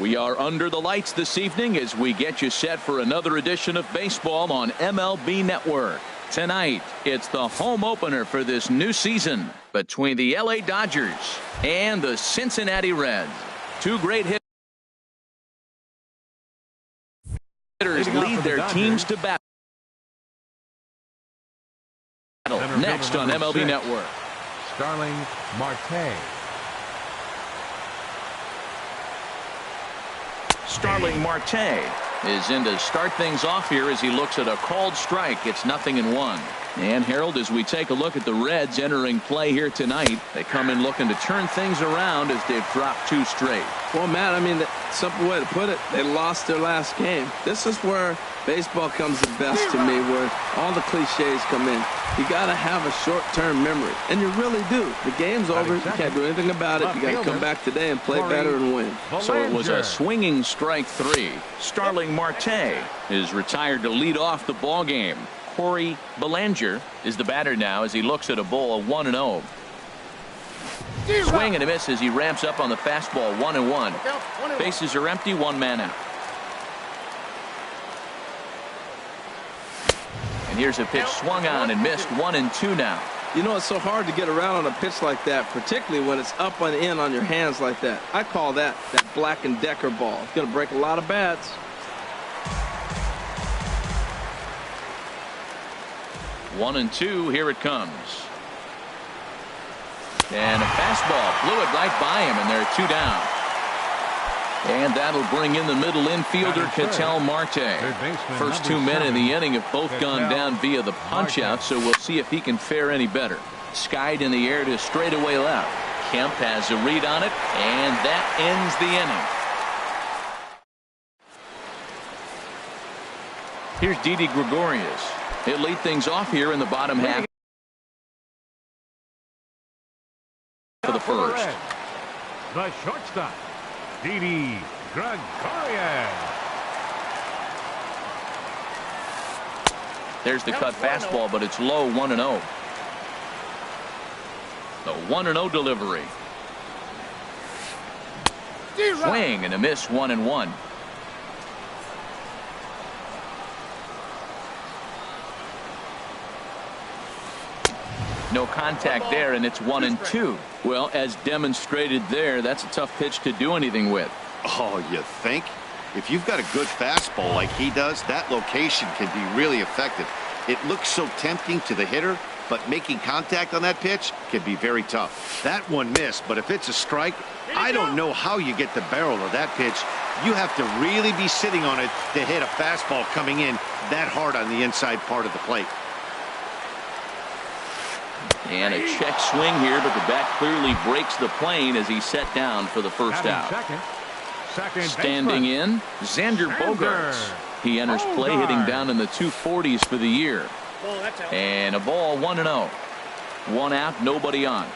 We are under the lights this evening as we get you set for another edition of baseball on MLB Network. Tonight, it's the home opener for this new season between the LA Dodgers and the Cincinnati Reds. Two great hitters lead their teams to battle. Next on MLB Network. Starling Marte. Starling Marte is in to start things off here as he looks at a called strike. It's 0-1. And Harold, as we take a look at the Reds entering play here tonight, they come in looking to turn things around as they've dropped 2 straight. Well, Matt, I mean, the simple way to put it, they lost their last game. This is where baseball comes the best to me, where all the cliches come in. You got to have a short-term memory, and you really do. The game's over. You can't do anything about it. You got to come back today and play better and win. So it was a swinging strike 3. Starling Marte is retired to lead off the ball game. Corey Bellinger is the batter now as he looks at a ball 1-0. Swing and a miss as he ramps up on the fastball. 1-1. Bases are empty. 1 man out. And here's a pitch swung on and missed. 1-2 now. You know, it's so hard to get around on a pitch like that, particularly when it's up and in on your hands like that. I call that Black & Decker ball. It's going to break a lot of bats. One and two, here it comes. And a fastball blew it right by him, and there are 2 down. And that'll bring in the middle infielder, Ketel Marte. First 2 men in the inning have both gone down via the punch-out, so we'll see if he can fare any better. Skied in the air to straightaway left. Kemp has a read on it, and that ends the inning. Here's Didi Gregorius. He'll lead things off here in the bottom half for the first. The shortstop, Didi Gregorius. There's the cut fastball, but it's low. 1-0. The 1-0 delivery. Swing and a miss. 1-1. No contact there, and it's 1-2. Well, as demonstrated there, that's a tough pitch to do anything with. Oh, you think? If you've got a good fastball like he does, that location can be really effective. It looks so tempting to the hitter, but making contact on that pitch can be very tough. That one missed, but if it's a strike, I don't know how you get the barrel of that pitch. You have to really be sitting on it to hit a fastball coming in that hard on the inside part of the plate. And a check swing here, but the bat clearly breaks the plane as he's set down for the first out. Standing in, Xander Bogaerts. He enters play hitting down in the 240s for the year. And a ball. 1-0. 1 out, nobody on.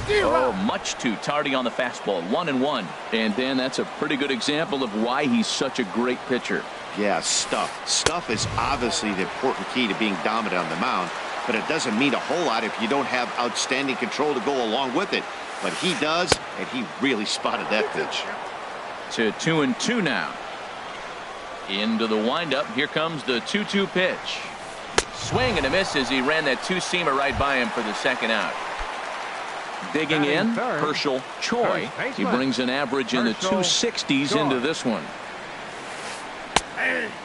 Oh, much too tardy on the fastball. 1-1. And Dan, that's a pretty good example of why he's such a great pitcher. Yeah, stuff. Stuff is obviously the important key to being dominant on the mound, but it doesn't mean a whole lot if you don't have outstanding control to go along with it. But he does, and he really spotted that pitch. To 2-2 now. Into the windup. Here comes the 2-2 pitch. Swing and a miss as he ran that 2-seamer right by him for the second out. Digging in, Herschel Choi. He brings an average in the 260s into this one.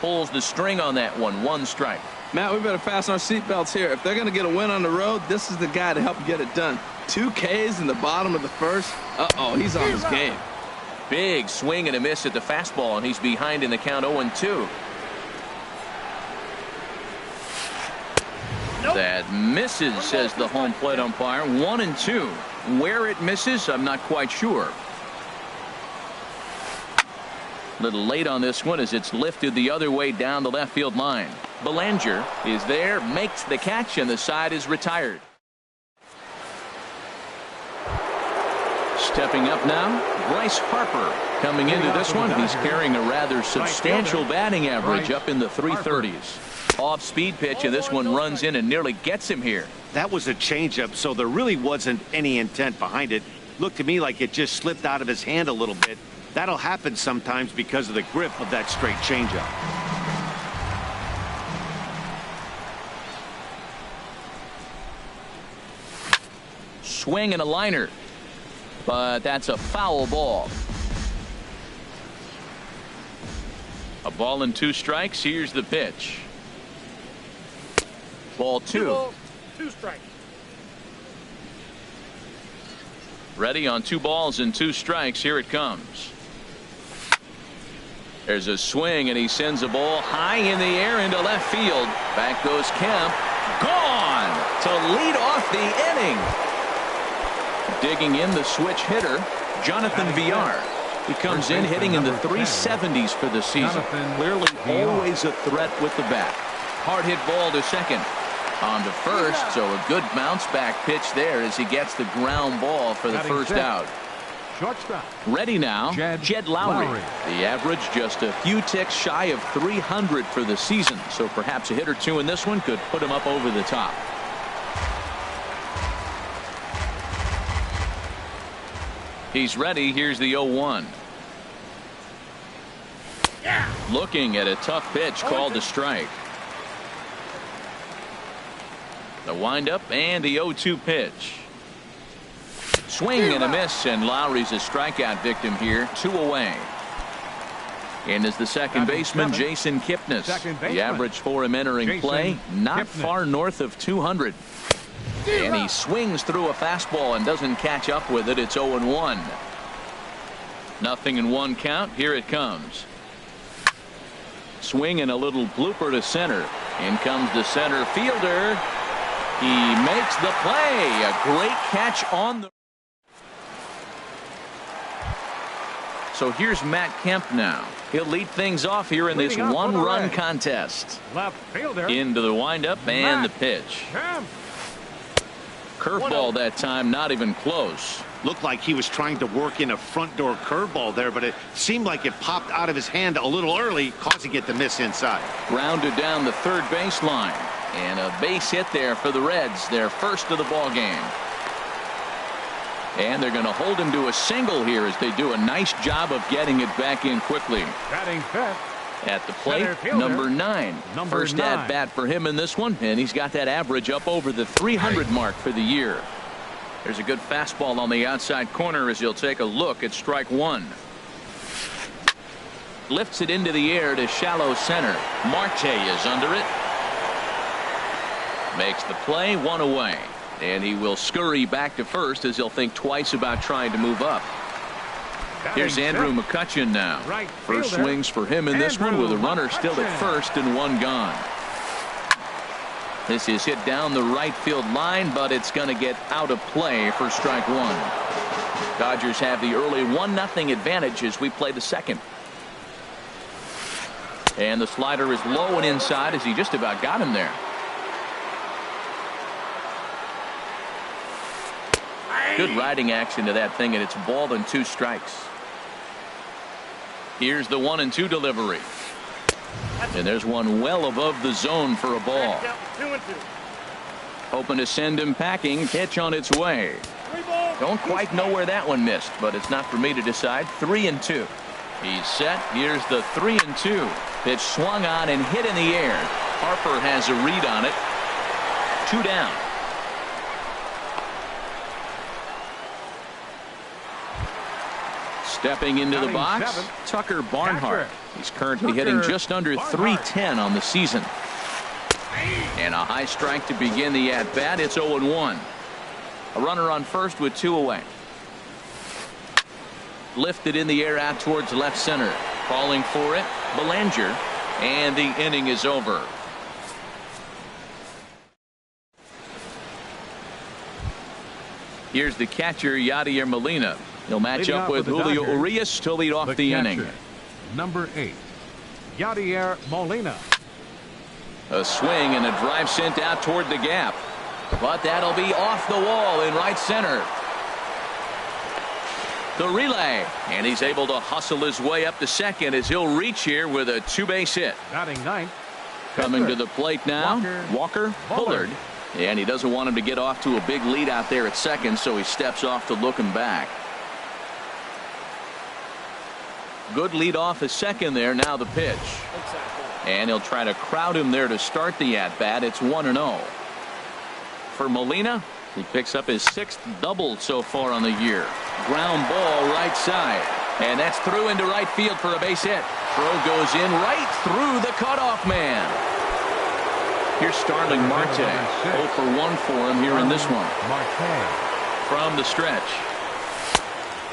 Pulls the string on that one. 1 strike. Matt, we better fasten our seatbelts here. If they're going to get a win on the road, this is the guy to help get it done. 2 Ks in the bottom of the first. Uh-oh, he's on his game. Big swing and a miss at the fastball, and he's behind in the count. 0-2. That misses, says the home plate umpire. 1-2. Where it misses, I'm not quite sure. Little late on this one as it's lifted the other way down the left field line. Bellinger is there, makes the catch, and the side is retired. Stepping up now, Bryce Harper coming into this one. He's carrying a rather substantial batting average up in the 330s. Off-speed pitch, and this one runs in and nearly gets him here. That was a changeup, so there really wasn't any intent behind it. looked to me like it just slipped out of his hand a little bit. That'll happen sometimes because of the grip of that straight changeup. Swing and a liner, but that's a foul ball. A ball and 2 strikes. Here's the pitch. Ball 2. 2 balls, 2 strikes. Ready on 2 balls and 2 strikes. Here it comes. There's a swing, and he sends a ball high in the air into left field. Back goes Kemp. Gone to lead off the inning. Digging in the switch hitter, Jonathan Villar. He comes in hitting in the 370s for the season. Clearly always a threat with the bat. Hard hit ball to second. On to first, so a good bounce back pitch there as he gets the ground ball for the first out. Shortstop. Ready now, Jed Lowry. The average just a few ticks shy of 300 for the season, so perhaps a hit or 2 in this one could put him up over the top. He's ready. Here's the 0-1. Looking at a tough pitch called a strike. The windup and the 0-2 pitch. Swing and a miss, and Lowry's a strikeout victim here. 2 away. And is the second baseman, Jason Kipnis. The average for him entering play, not far north of 200. And he swings through a fastball and doesn't catch up with it. It's 0-1. Nothing in 1 count. Here it comes. Swing and a little blooper to center. In comes the center fielder. He makes the play. A great catch on the. So here's Matt Kemp now. He'll lead things off here in this 1-run contest. Left fielder. Into the windup and the pitch. Curveball that time, not even close. Looked like he was trying to work in a front door curveball there, but it seemed like it popped out of his hand a little early, causing it to miss inside. Grounded down the third baseline. And a base hit there for the Reds, their first of the ball game. And they're going to hold him to a single here as they do a nice job of getting it back in quickly. Batting fifth. At the plate, number 9. First at bat for him in this one, and he's got that average up over the 300 mark for the year. There's a good fastball on the outside corner as he'll take a look at strike 1. Lifts it into the air to shallow center. Marte is under it. Makes the play, 1 away. And he will scurry back to first as he'll think twice about trying to move up. Here's Andrew McCutchen now. First swings for him in this one with a runner still at first and 1 gone. This is hit down the right field line, but it's going to get out of play for strike 1. Dodgers have the early 1-0 advantage as we play the second. And the slider is low and inside as he just about got him there. Good riding action to that thing, and it's ball and 2 strikes. Here's the 1-2 delivery. And there's one well above the zone for a ball. 2-2. Hoping to send him packing. Pitch on its way. Don't quite know where that one missed, but it's not for me to decide. 3-2. He's set. Here's the 3-2. Pitch swung on and hit in the air. Harper has a read on it. 2 down. Stepping into the box, Tucker Barnhart. He's currently hitting just under 310 on the season. And a high strike to begin the at-bat. It's 0-1. A runner on first with 2 away. Lifted in the air out towards left center. Calling for it, Belanger. And the inning is over. Here's the catcher, Yadier Molina. He'll match up with Julio Urias to lead off the inning. Number 8, Yadier Molina. A swing and a drive sent out toward the gap. But that'll be off the wall in right center. The relay. And he's able to hustle his way up to second as he'll reach here with a 2-base hit. Batting ninth. Coming to the plate now, Walker Bullard. And he doesn't want him to get off to a big lead out there at second, so he steps off to look him back. Good lead off at second there. Now the pitch. And he'll try to crowd him there to start the at-bat. It's 1-0. For Molina, he picks up his 6th double so far on the year. Ground ball right side. And that's through into right field for a base hit. Throw goes in right through the cutoff man. Here's Starling Marte. 0 for 1 for him here in this one. From the stretch.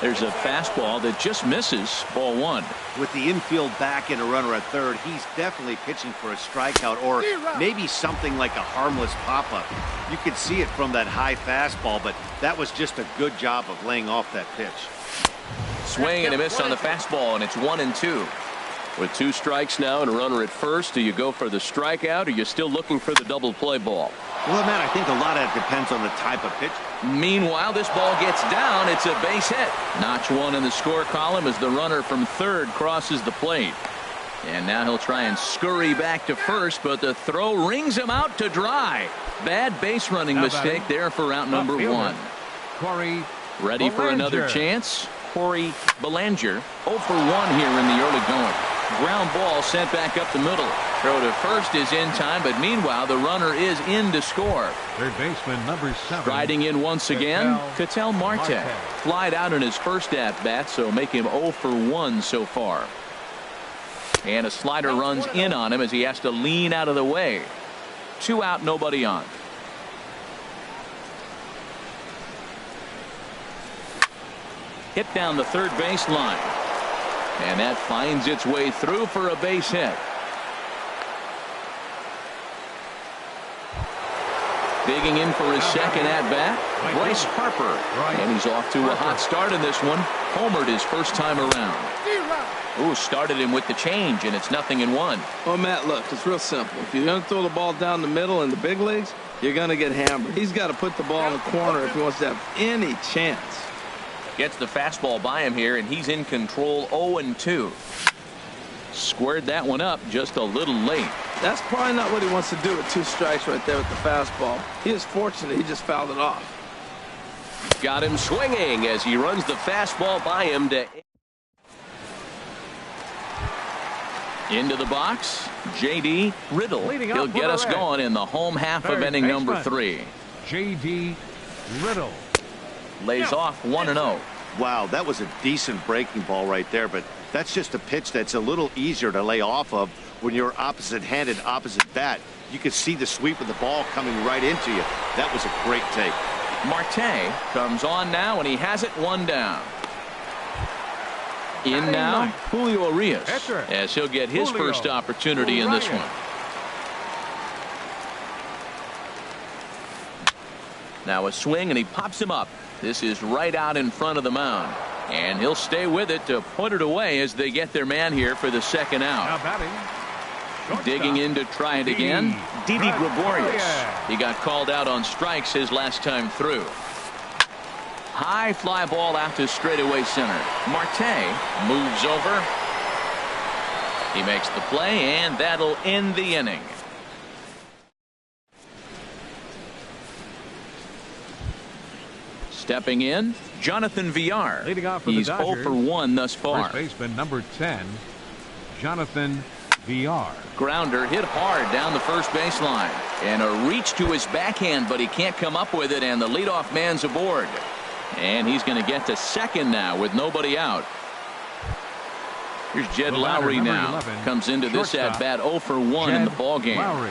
There's a fastball that just misses. Ball 1. With the infield back and a runner at third, he's definitely pitching for a strikeout or maybe something like a harmless pop-up. You could see it from that high fastball, but that was just a good job of laying off that pitch. Swing and a miss on the fastball, and it's 1-2. With 2 strikes now and a runner at first, do you go for the strikeout or are you still looking for the double play ball? Well, Matt, I think a lot of it depends on the type of pitch. Meanwhile, this ball gets down. It's a base hit. Notch 1 in the score column as the runner from third crosses the plate. And now he'll try and scurry back to first, but the throw rings him out to dry. Bad base running mistake there for out number 1. Corey Ready for another chance? Corey Belanger, 0 for 1 here in the early going. Ground ball sent back up the middle. Throw to first is in time, but meanwhile the runner is in to score. Third baseman number 7. Striding in once again, Ketel Marte. Flied out in his first at bat, so make him 0 for 1 so far. And a slider runs in on him as he has to lean out of the way. 2 out, nobody on. Hit down the third base line. And that finds its way through for a base hit. Digging in for his second at-bat, Bryce Harper. And he's off to a hot start in this one. Homered his first time around. Ooh, started him with the change, and it's 0-1. Well, Matt, look, it's real simple. If you're going to throw the ball down the middle in the big leagues, you're going to get hammered. He's got to put the ball in the corner if he wants to have any chance. Gets the fastball by him here, and he's in control. 0-2. Squared that one up just a little late. That's probably not what he wants to do with 2 strikes right there with the fastball. He is fortunate he just fouled it off. Got him swinging as he runs the fastball by him to into the box. J.D. Riddle. He'll get us going in the home half of inning number 3. J.D. Riddle. Lays off 1-0. Wow, that was a decent breaking ball right there, but that's just a pitch that's a little easier to lay off of when you're opposite-handed, opposite bat. You could see the sweep of the ball coming right into you. That was a great take. Marte comes on now, and he has it 1 down. In now, Julio Urias, as he'll get his first opportunity in this one. Now a swing, and he pops him up. This is right out in front of the mound. And he'll stay with it to put it away as they get their man here for the second out. Digging in to try it again, Didi Gregorius. He got called out on strikes his last time through. High fly ball out to straightaway center. Marte moves over. He makes the play, and that'll end the inning. Stepping in, Jonathan Villar. Leading off for He's the 0 for 1 thus far. First baseman number 10, Jonathan Villar. Grounder hit hard down the first baseline. And a reach to his backhand, but he can't come up with it, and the leadoff man's aboard. And he's going to get to second now with nobody out. Here's Jed Lowry now. 11, comes into this at-bat 0 for 1 in the ballgame. Lowry.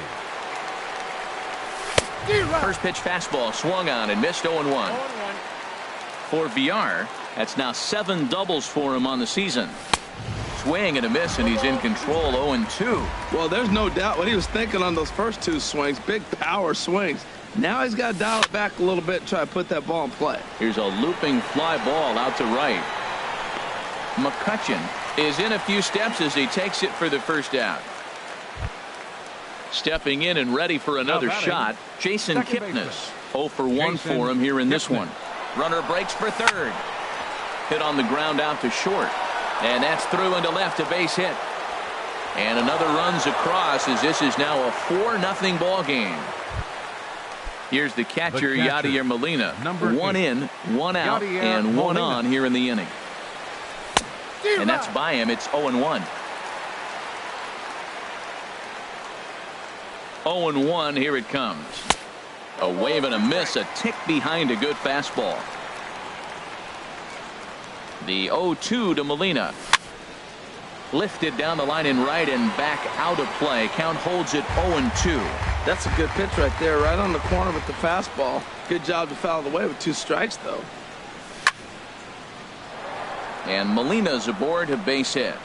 First pitch fastball swung on and missed. 0-1. For Villar, that's now 7 doubles for him on the season. Swing and a miss, and he's in control. 0-2. Well, there's no doubt what he was thinking on those first 2 swings. Big power swings. Now he's got to dial it back a little bit and try to put that ball in play. Here's a looping fly ball out to right. McCutchen is in a few steps as he takes it for the first out. Stepping in and ready for another shot, Jason Kipnis. 0 for 1 for him here in this one. Runner breaks for third. Hit on the ground out to short. And that's through into left, a base hit. And another runs across as this is now a 4-0 ball game. Here's the catcher, Yadier Molina. One 8. in, one out, Yadier and one Molina. on here in the inning. And that's by him. It's 0-1. 0-1, here it comes. A wave and a miss, a tick behind a good fastball. The 0-2 to Molina. Lifted down the line in right and back out of play. Count holds it 0-2. That's a good pitch right there, right on the corner with the fastball. Good job to foul it away with 2 strikes, though. And Molina's aboard a base hit.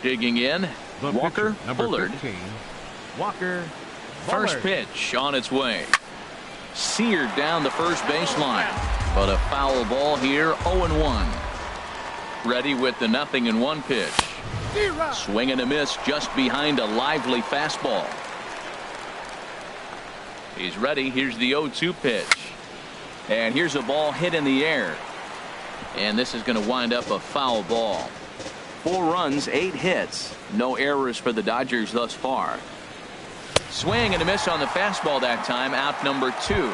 Digging in, The Walker pitcher, number Bullard. 15, Walker First Bullard. pitch on its way. Seared down the first baseline. But a foul ball here, 0-1. Ready with the 0-1 pitch. Swing and a miss just behind a lively fastball. He's ready. Here's the 0-2 pitch. And here's a ball hit in the air. And this is going to wind up a foul ball. 4 runs, 8 hits. No errors for the Dodgers thus far. Swing and a miss on the fastball that time. Out number 2.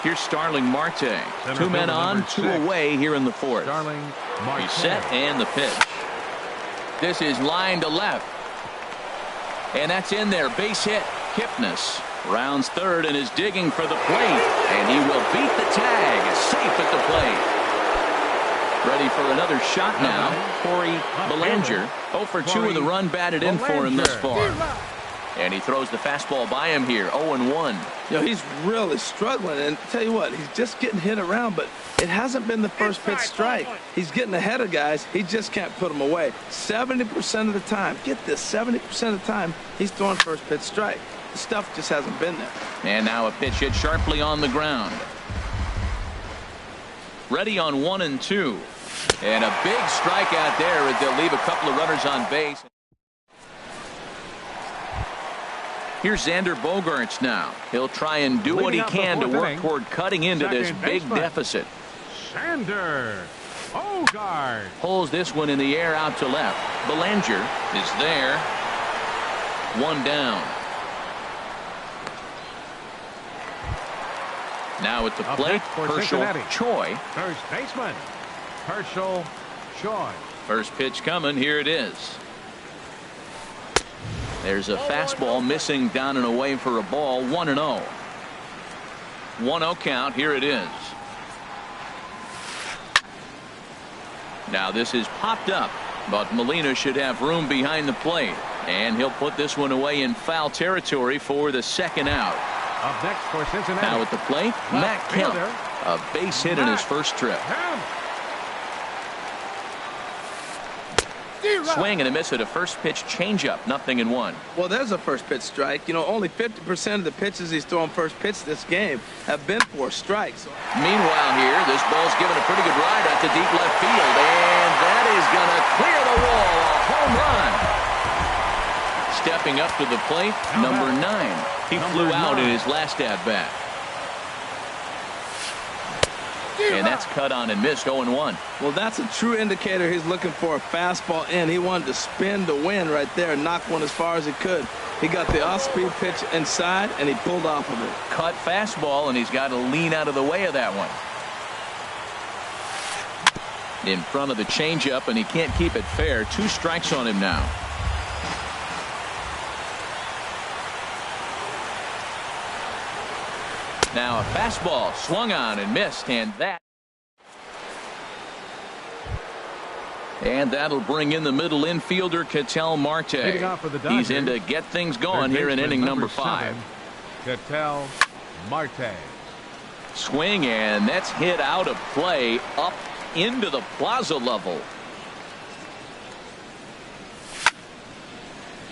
Here's Starling Marte. 2 men on, 2 away here in the 4th. Starling Marte. He's set and the pitch. This is line to left. And that's in there. Base hit. Kipnis rounds third and is digging for the plate. And he will beat the tag. Safe at the plate. Ready for another shot now. Corey Bellinger. 0 for 2 with a run batted in for him thus far. And he throws the fastball by him here. 0-1. You know, he's really struggling. And tell you what, he's just getting hit around, but it hasn't been the first pitch strike. He's getting ahead of guys. He just can't put them away. 70% of the time, get this, 70% of the time, he's throwing first pitch strike. The stuff just hasn't been there. And now a pitch hit sharply on the ground. Ready on 1 and 2. And a big strikeout there as they'll leave a couple of runners on base. Here's Xander Bogaerts now. He'll try and do what he can to work toward cutting into this big deficit. Xander Bogaerts Pulls this one in the air out to left. Bellinger is there. 1 down. Now at the plate, Herschel Choi. First baseman Herschel Choi. First pitch coming. Here it is. There's a fastball missing down and away for a ball. 1-0. 1-0 count. Here it is. Now this is popped up, but Molina should have room behind the plate, and he'll put this one away in foul territory for the 2nd out. Up next for Cincinnati. Now at the plate, Matt Kemp. A base hit in his first trip. Swing and a miss at a first pitch changeup. 0-1. Well, there's a first pitch strike. You know, only 50% of the pitches he's throwing first pitch this game have been for strikes. Meanwhile here, this ball's given a pretty good ride out to deep left field, and that is going to clear the wall. A home run. Stepping up to the plate, number 9. He flew out in his last at-bat. And that's cut on and missed. 0-1. Well, that's a true indicator he's looking for a fastball in. He wanted to spin to win right there and knock one as far as he could. He got the off-speed pitch inside, and he pulled off of it. Cut fastball, and he's got to lean out of the way of that one. In front of the changeup, and he can't keep it fair. 2 strikes on him now. Now a fastball swung on and missed, and that'll bring in the middle infielder Ketel Marte. He's in to get things going here in inning number 5. Ketel Marte. Swing, and that's hit out of play up into the plaza level.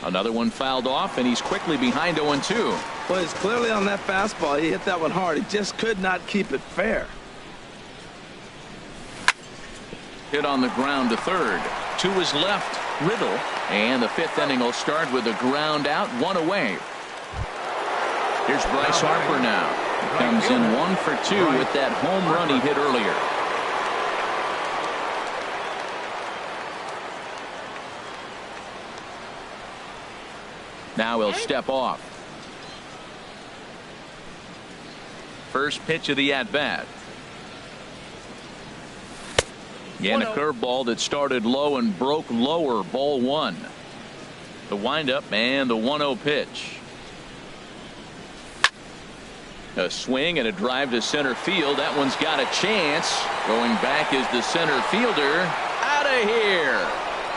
Another one fouled off, and he's quickly behind 0-2. Well, he's clearly on that fastball. He hit that one hard. He just could not keep it fair. Hit on the ground to third. 2 is left. Riddle. And the 5th inning will start with a ground out, 1 away. Here's Bryce Harper now. He comes in 1 for 2 with that home run he hit earlier. Now he'll step off. First pitch of the at-bat. Again, a curveball that started low and broke lower. Ball one. The windup and the 1-0 pitch. A swing and a drive to center field. That one's got a chance. Going back is the center fielder. Out of here.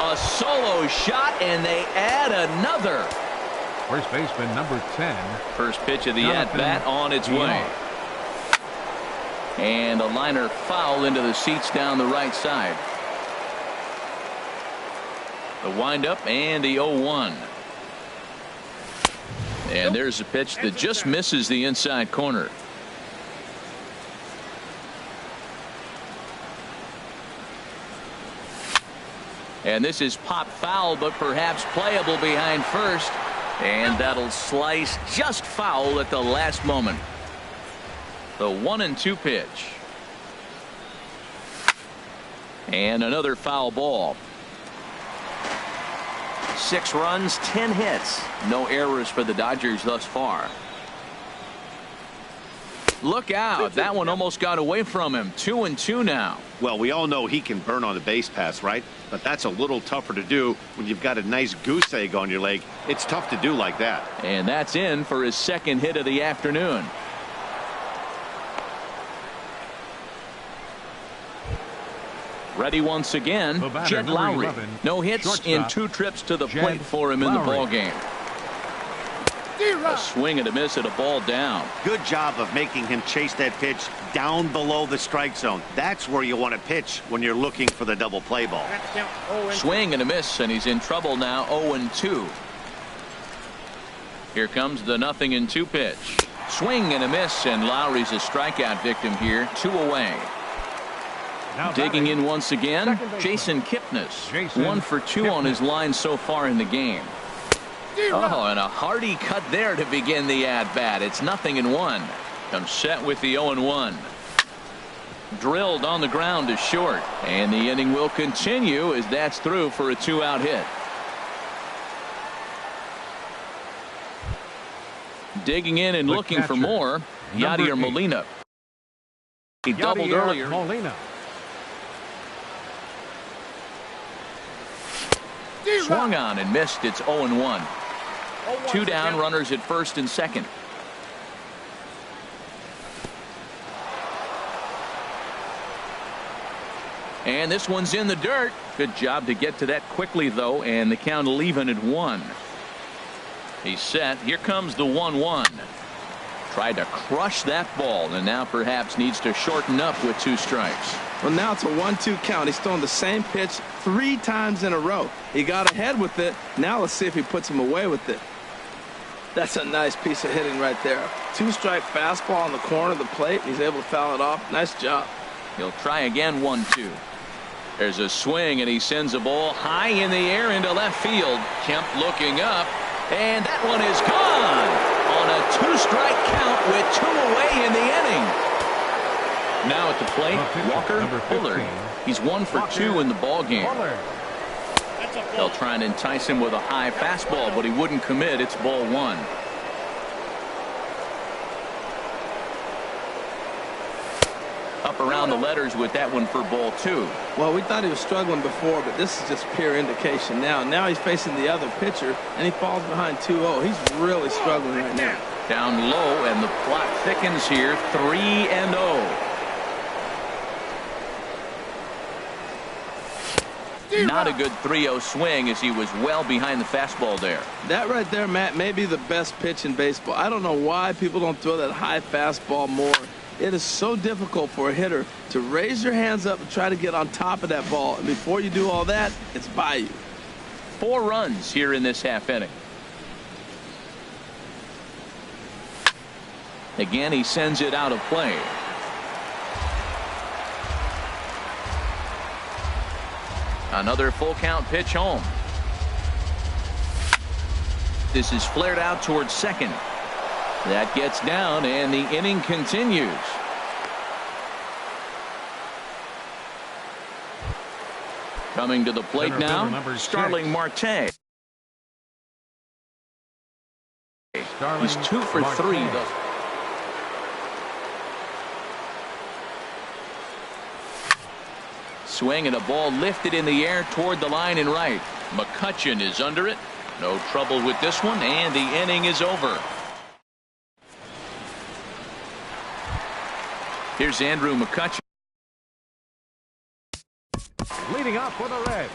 A solo shot, and they add another. First baseman number 10. First pitch of the at-bat on its way. And a liner foul into the seats down the right side. The windup and the 0-1. And there's a pitch that just misses the inside corner. And this is pop foul, but perhaps playable behind first. And that'll slice just foul at the last moment. The 1-2 pitch. And another foul ball. 6 runs, 10 hits. No errors for the Dodgers thus far. Look out. That one almost got away from him. 2-2 now. Well, we all know he can burn on a base pass, right? But that's a little tougher to do when you've got a nice goose egg on your leg. It's tough to do like that. And that's in for his second hit of the afternoon. Ready once again, Jed Lowry. 11, no hits in 2 trips to the plate for him in the ball game. A swing and a miss at a ball down. Good job of making him chase that pitch down below the strike zone. That's where you want to pitch when you're looking for the double play ball. Swing and a miss, and he's in trouble now. 0-2. Here comes the 0-2 pitch. Swing and a miss, and Lowry's a strikeout victim here. 2 away. Digging in once again, Jason Kipnis. 1 for 2 on his line so far in the game. Oh, and a hearty cut there to begin the at-bat. It's 0-1. Comes set with the 0-1. Drilled on the ground to short. And the inning will continue as that's through for a 2-out hit. Digging in and looking for more, Yadier Molina. He doubled earlier. Swung on and missed. It's 0-1. 2 down, runners at first and second. And this one's in the dirt. Good job to get to that quickly, though, and the count will even at 1. He's set. Here comes the 1-1. Tried to crush that ball, and now perhaps needs to shorten up with 2 strikes. Well, now it's a 1-2 count. He's thrown the same pitch 3 times in a row. He got ahead with it. Now let's see if he puts him away with it. That's a nice piece of hitting right there. 2-strike fastball on the corner of the plate. He's able to foul it off. Nice job. He'll try again. 1-2. There's a swing, and he sends a ball high in the air into left field. Kemp looking up, and that one is gone on a 2-strike count with 2 away in the inning. Now at the plate, Walker Bullard. He's 1 for 2 in the ball game. They'll try and entice him with a high fastball, but he wouldn't commit. It's ball 1. Up around the letters with that one for ball 2. Well, we thought he was struggling before, but this is just pure indication now. Now he's facing the other pitcher, and he falls behind 2-0. He's really struggling right now. Down low, and the plot thickens here. 3-0. Not a good 3-0 swing as he was well behind the fastball there. That right there, Matt, may be the best pitch in baseball. I don't know why people don't throw that high fastball more. It is so difficult for a hitter to raise your hands up and try to get on top of that ball. And before you do all that, it's by you. 4 runs here in this half inning. Again, he sends it out of play. Another full count pitch home. This is flared out towards second. That gets down, and the inning continues. Coming to the plate now, Starling Marte. He's 2 for 3 thus. Swing and a ball lifted in the air toward the line and right. McCutchen is under it. No trouble with this one, and the inning is over. Here's Andrew McCutchen. Leading off for the Reds,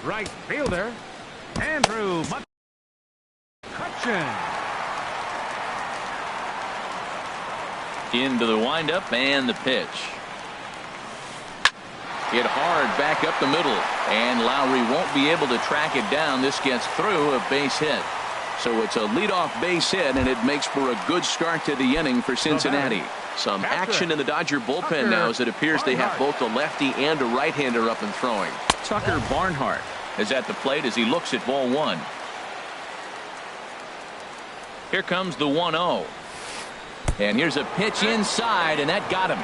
right fielder, Andrew McCutchen. Into the windup and the pitch. Hit hard back up the middle, and Lowry won't be able to track it down. This gets through, a base hit. So it's a leadoff base hit, and it makes for a good start to the inning for Cincinnati. Some action in the Dodger bullpen now, as it appears they have both a lefty and a right-hander up and throwing. Tucker Barnhart is at the plate as he looks at ball one. Here comes the 1-0. And here's a pitch inside, and that got him.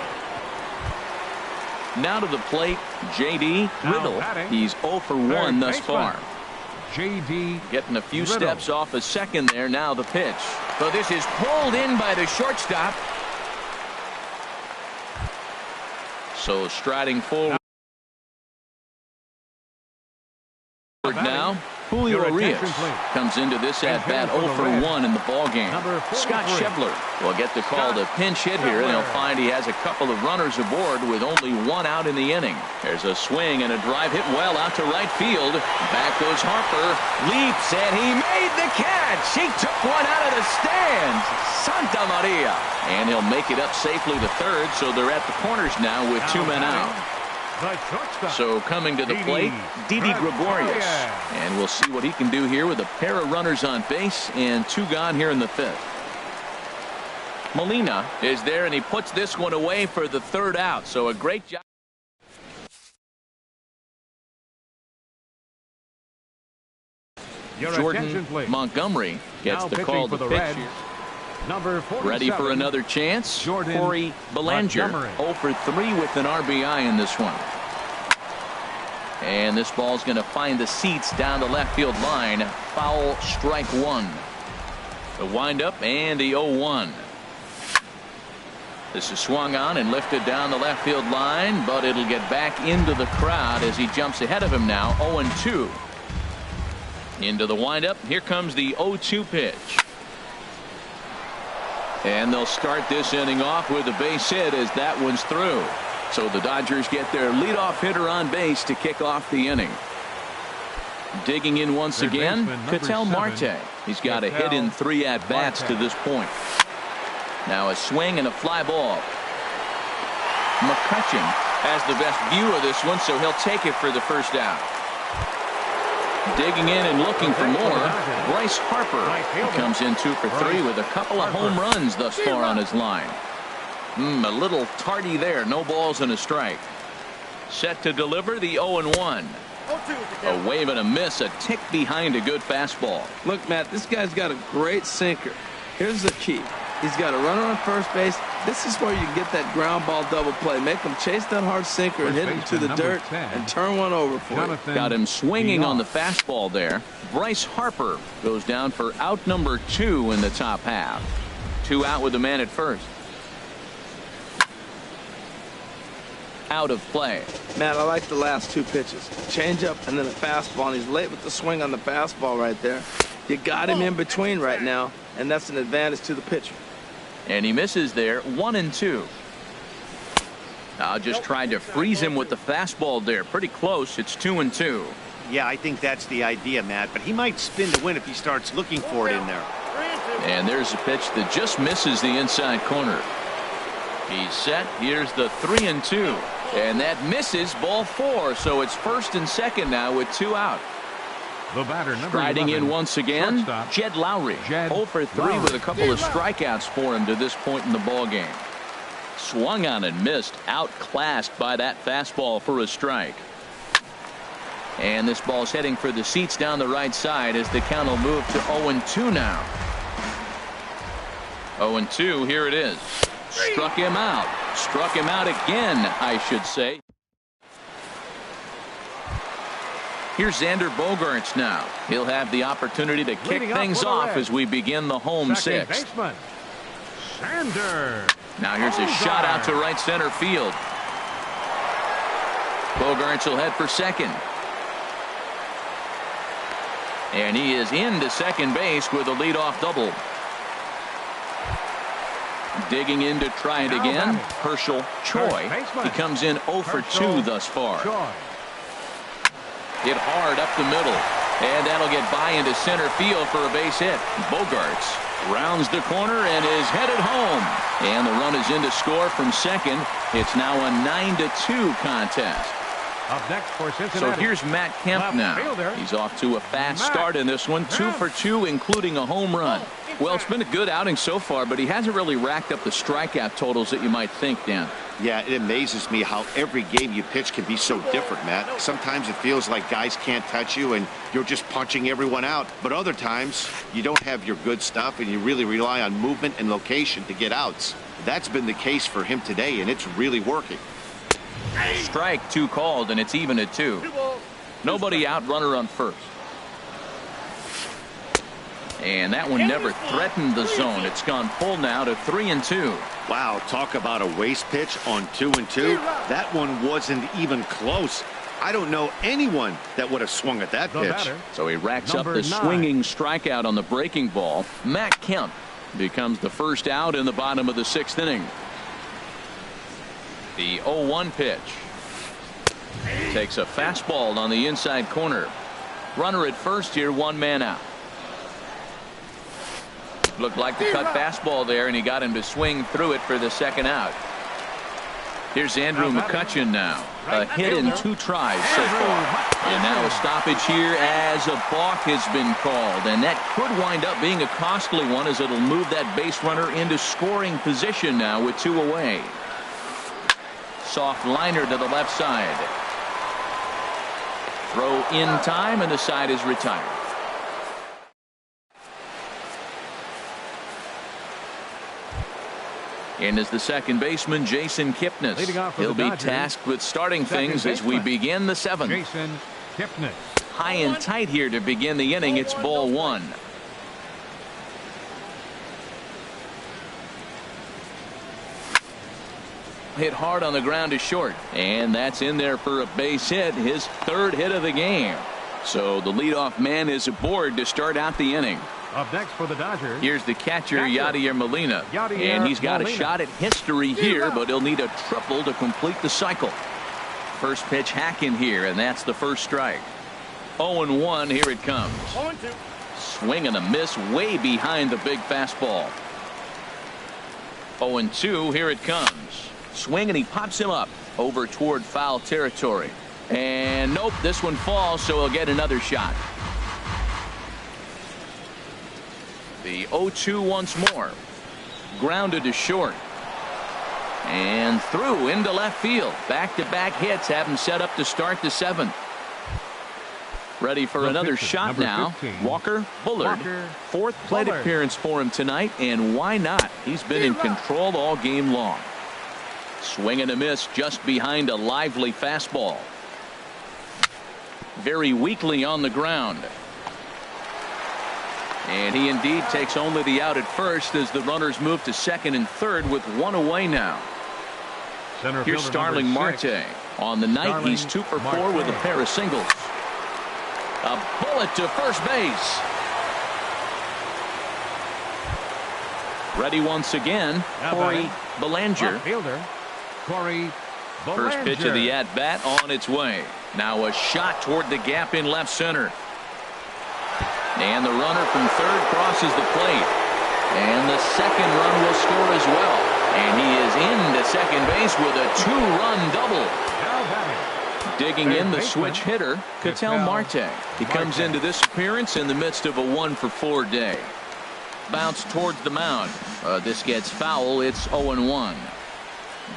Now to the plate, J.D. Riddle. He's 0 for 1 thus far. J.D. getting a few steps off a second there. Now the pitch. So this is pulled in by the shortstop. So striding forward now, Julio Urias comes into this at bat 0 for 1 in the ballgame. Scott Schebler will get the call to pinch hit here, and he'll find he has a couple of runners aboard with only 1 out in the inning. There's a swing and a drive hit well out to right field. Back goes Harper, leaps, and he made the catch. He took one out of the stands. Santa Maria. And he'll make it up safely to third, so they're at the corners now with 2 men out. So coming to the plate, Didi Gregorius. And we'll see what he can do here with a pair of runners on base and 2 gone here in the 5th. Molina is there, and he puts this one away for the 3rd out. So a great job. Jordan Montgomery gets the call to pitch here. Ready for another chance. Corey Belanger 0 for 3 with an RBI in this one. And this ball's going to find the seats down the left field line. Foul, strike 1. The windup and the 0-1. This is swung on and lifted down the left field line, but it'll get back into the crowd as he jumps ahead of him now. 0-2. Into the windup. Here comes the 0-2 pitch. And they'll start this inning off with a base hit as that one's through. So the Dodgers get their leadoff hitter on base to kick off the inning. Digging in once again, Ketel Marte. He's got a hit in 3 at-bats to this point. Now a swing and a fly ball. McCutchen has the best view of this one, so he'll take it for the 1st out. Digging in and looking for more, Bryce Harper. He comes in 2 for 3 with a couple of home runs thus far on his line. A little tardy there. No balls and a strike. Set to deliver the 0-1. A wave and a miss, a tick behind a good fastball. Look, Matt, this guy's got a great sinker. Here's the key. He's got a runner on first base. This is where you get that ground ball double play. Make him chase that hard sinker and hit him to the dirt and turn one over for him. Got him swinging on the fastball there. Bryce Harper goes down for out number 2 in the top half. 2 out with the man at first. Out of play. Matt, I like the last 2 pitches. Change up and then a fastball, and he's late with the swing on the fastball right there. You got him in between right now, and that's an advantage to the pitcher. And he misses there. 1-2. Now just tried to freeze him with the fastball there. Pretty close. It's 2-2. Yeah, I think that's the idea, Matt, but he might spin to win if he starts looking for it in there. And there's a pitch that just misses the inside corner. He's set. Here's the 3-2. And that misses, ball 4. So it's 1st and 2nd now with 2 out. The batter, number Striding 11, in once again, shortstop, Jed Lowry. 0 for 3 with a couple of strikeouts for him to this point in the ball game. Swung on and missed, outclassed by that fastball for a strike. And this ball's heading for the seats down the right side as the count will move to 0-2 now. 0-2, here it is. Struck him out. Struck him out again, I should say. Here's Xander Bogaerts now. He'll have the opportunity to kick things off as we begin the home sixth. Baseman, Xander. Now here's a shot out to right center field. Bogaerts will head for second. And he is into second base with a leadoff double. Digging in to try it again, Herschel Choi. He comes in 0 for 2 thus far. Hit hard up the middle, and that'll get by into center field for a base hit. Bogaerts rounds the corner and is headed home. And the run is in to score from second. It's now a 9-2 contest. Up next for Cincinnati. So here's Matt Kemp now. He's off to a fast start in this one, 2 for 2, including a home run. Well, it's been a good outing so far, but he hasn't really racked up the strikeout totals that you might think, Dan. Yeah, it amazes me how every game you pitch can be so different, Matt. Sometimes it feels like guys can't touch you and you're just punching everyone out. But other times, you don't have your good stuff and you really rely on movement and location to get outs. That's been the case for him today, and it's really working. Strike 2 called, and it's even at 2. Nobody out, runner on first. And that one never threatened the zone. It's gone full now to 3-2. Wow, talk about a waste pitch on 2-2. That one wasn't even close. I don't know anyone that would have swung at that pitch. So he racks up the swinging strikeout on the breaking ball. Matt Kemp becomes the first out in the bottom of the 6th inning. The 0-1 pitch. Takes a fastball on the inside corner. Runner at first here, 1 man out. Looked like the cut fastball there, and he got him to swing through it for the second out. Here's Andrew McCutchen now. A hit in 2 tries so far. And now a stoppage here as a balk has been called. And that could wind up being a costly one, as it'll move that base runner into scoring position now with 2 away. Soft liner to the left side. Throw in time, and the side is retired. And as the second baseman, Jason Kipnis. He'll be tasked with starting things as we begin the 7th. Jason Kipnis. High and tight here to begin the inning. It's ball 1. Hit hard on the ground to short, and that's in there for a base hit, his 3rd hit of the game. So the leadoff man is aboard to start out the inning. Up next for the Dodgers. Here's the catcher, Yadier Molina. And he's got a shot at history here, but he'll need a triple to complete the cycle. First pitch hack in here, and that's the first strike. 0-1, here it comes. 0-2. Swing and a miss way behind the big fastball. 0-2, here it comes. Swing, and he pops him up over toward foul territory. And nope, this one falls, so he'll get another shot. The 0-2 once more. Grounded to short. And through into left field. Back-to-back hits have him set up to start the 7th. Ready for another shot now. 15. Walker Bullard. 4th plate appearance for him tonight, and why not? He's been in control all game long. Swing and a miss just behind a lively fastball. Very weakly on the ground. And he indeed takes only the out at first as the runners move to second and third with 1 away now. Here's Starling Marte. On the night, he's 2 for 4 with a pair of singles. A bullet to first base. Ready once again, Corey Bellinger. First pitch of the at-bat on its way. Now a shot toward the gap in left center. And the runner from third crosses the plate. And the second run will score as well. And he is into second base with a 2-run double. Digging in the switch hitter, Ketel Marte. He comes into this appearance in the midst of a 1 for 4 day. Bounce towards the mound. This gets foul. It's 0-1.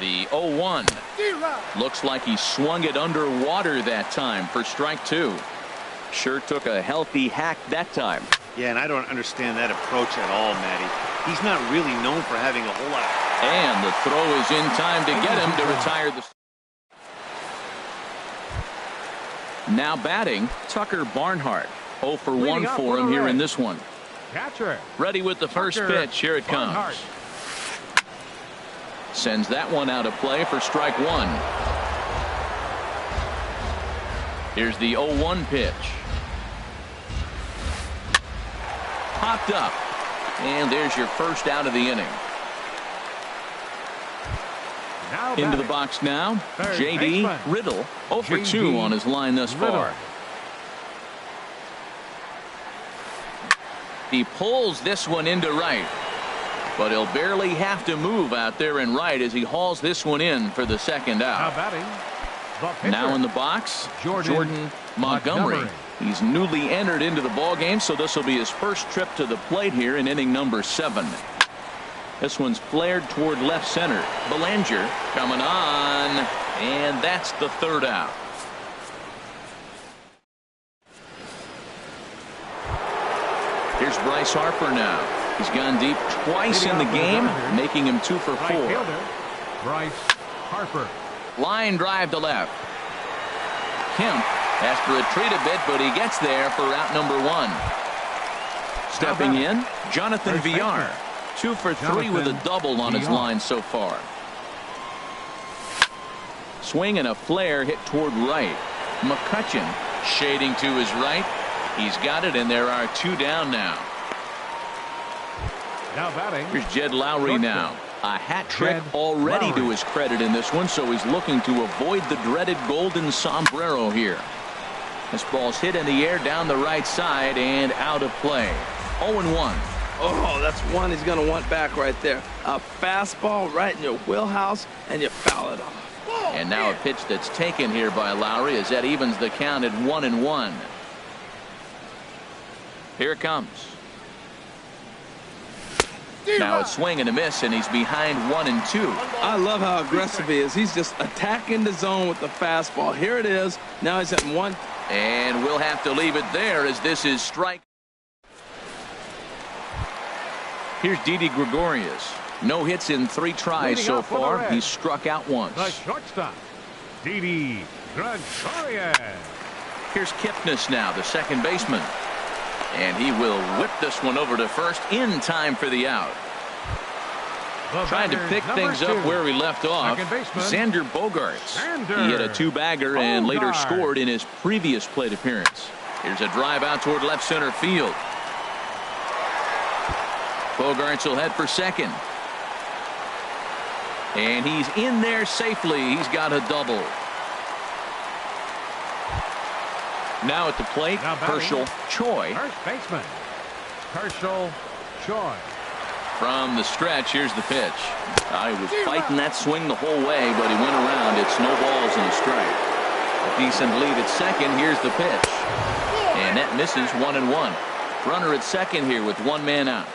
The 0-1. Looks like he swung it underwater that time for strike 2. Sure took a healthy hack that time. Yeah, and I don't understand that approach at all, Matty. He's not really known for having a whole lot. And the throw is in time to get him to retire the. Now batting, Tucker Barnhart. 0 for 1 Leading up for with him a here in red. this one. Catcher. Ready with the first Tucker pitch. Here it comes. Barnhart. Sends that one out of play for strike one. Here's the 0-1 pitch. Popped up. And there's your first out of the inning. Now Into the batting. box now. Third J.D. baseman. Riddle. 0 for 2 J.D. on his line thus far. Riddle. He pulls this one into right. But he'll barely have to move out there in right as he hauls this one in for the second Now out. batting. The pitcher. Now in the box, Jordan Montgomery. He's newly entered into the ball game, so this will be his first trip to the plate here in inning number 7. This one's flared toward left center. Belanger coming on, and that's the third out. Here's Bryce Harper now. He's gone deep twice in the game, making him 2 for 4. Right fielder, Bryce Harper. Line drive to left. Kemp has to retreat a bit, but he gets there for out number 1. Stepping in, Jonathan First Villar. baseman. 2 for 3 with a Jonathan double on his Villar. line so far. Swing and a flare hit toward right. McCutchen shading to his right. He's got it, and there are 2 down now. Now batting. Here's Jed Lowry now. A hat trick Jed already to Lowry. his credit in this one, so he's looking to avoid the dreaded golden sombrero here. This ball's hit in the air down the right side and out of play. 0-1. Oh, that's one he's going to want back right there. A fastball right in your wheelhouse, and you foul it off. And now a pitch that's taken here by Lowry as that evens the count at 1-1. Here it comes. Now it's swing and a miss, and he's behind 1-2. I love how aggressive he is. He's just attacking the zone with the fastball. Here it is. Now he's at 1. And we'll have to leave it there as this is strike. Here's Didi Gregorius. No hits in 3 tries Leading so off with a far. red. He's struck out once. The shortstop, Didi Gregorius. Here's Kipnis now, the second baseman. And he will whip this one over to first in time for the out. The Trying to batter, pick number things up 2. where we left off. Second baseman, Xander Bogaerts. Xander He hit a 2-bagger and later Bogaerts. scored in his previous plate appearance. Here's a drive out toward left center field. Bogaerts will head for second. And he's in there safely. He's got a double. Now at the plate, Now batting. Herschel Choi. First baseman, Herschel Choi. From the stretch, here's the pitch. He was fighting that swing the whole way, but he went around. It's no balls and a strike. A decent lead at second. Here's the pitch. And that misses 1-1. Runner at second here with 1 man out.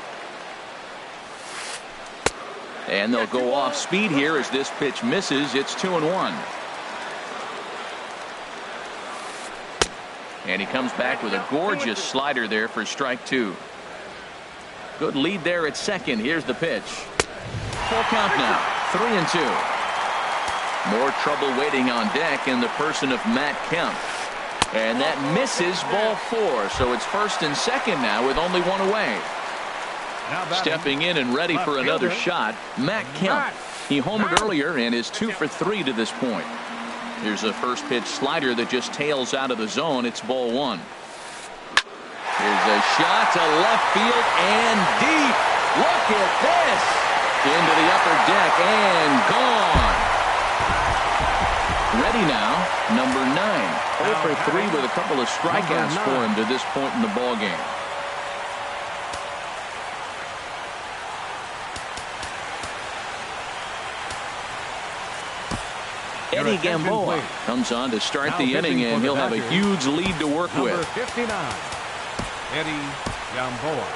And they'll go off speed here as this pitch misses. It's 2-1. And he comes back with a gorgeous slider there for strike 2. Good lead there at second. Here's the pitch. Full count now. 3-2. More trouble waiting on deck in the person of Matt Kemp. And that misses ball 4. So it's first and second now with only 1 away. Now batting. Stepping in and ready for another shot, Matt Kemp. He homered earlier and is 2 for 3 to this point. Here's a first pitch slider that just tails out of the zone. It's ball 1. Here's a shot to left field and deep. Look at this. Into the upper deck and gone. Ready now, number 9. 0 for 3 with a couple of strikeouts for him to this point in the ball game. Eddie Gamboa comes on to start the inning, and he'll have a huge lead to work Number with. 59, Eddie Gamboa.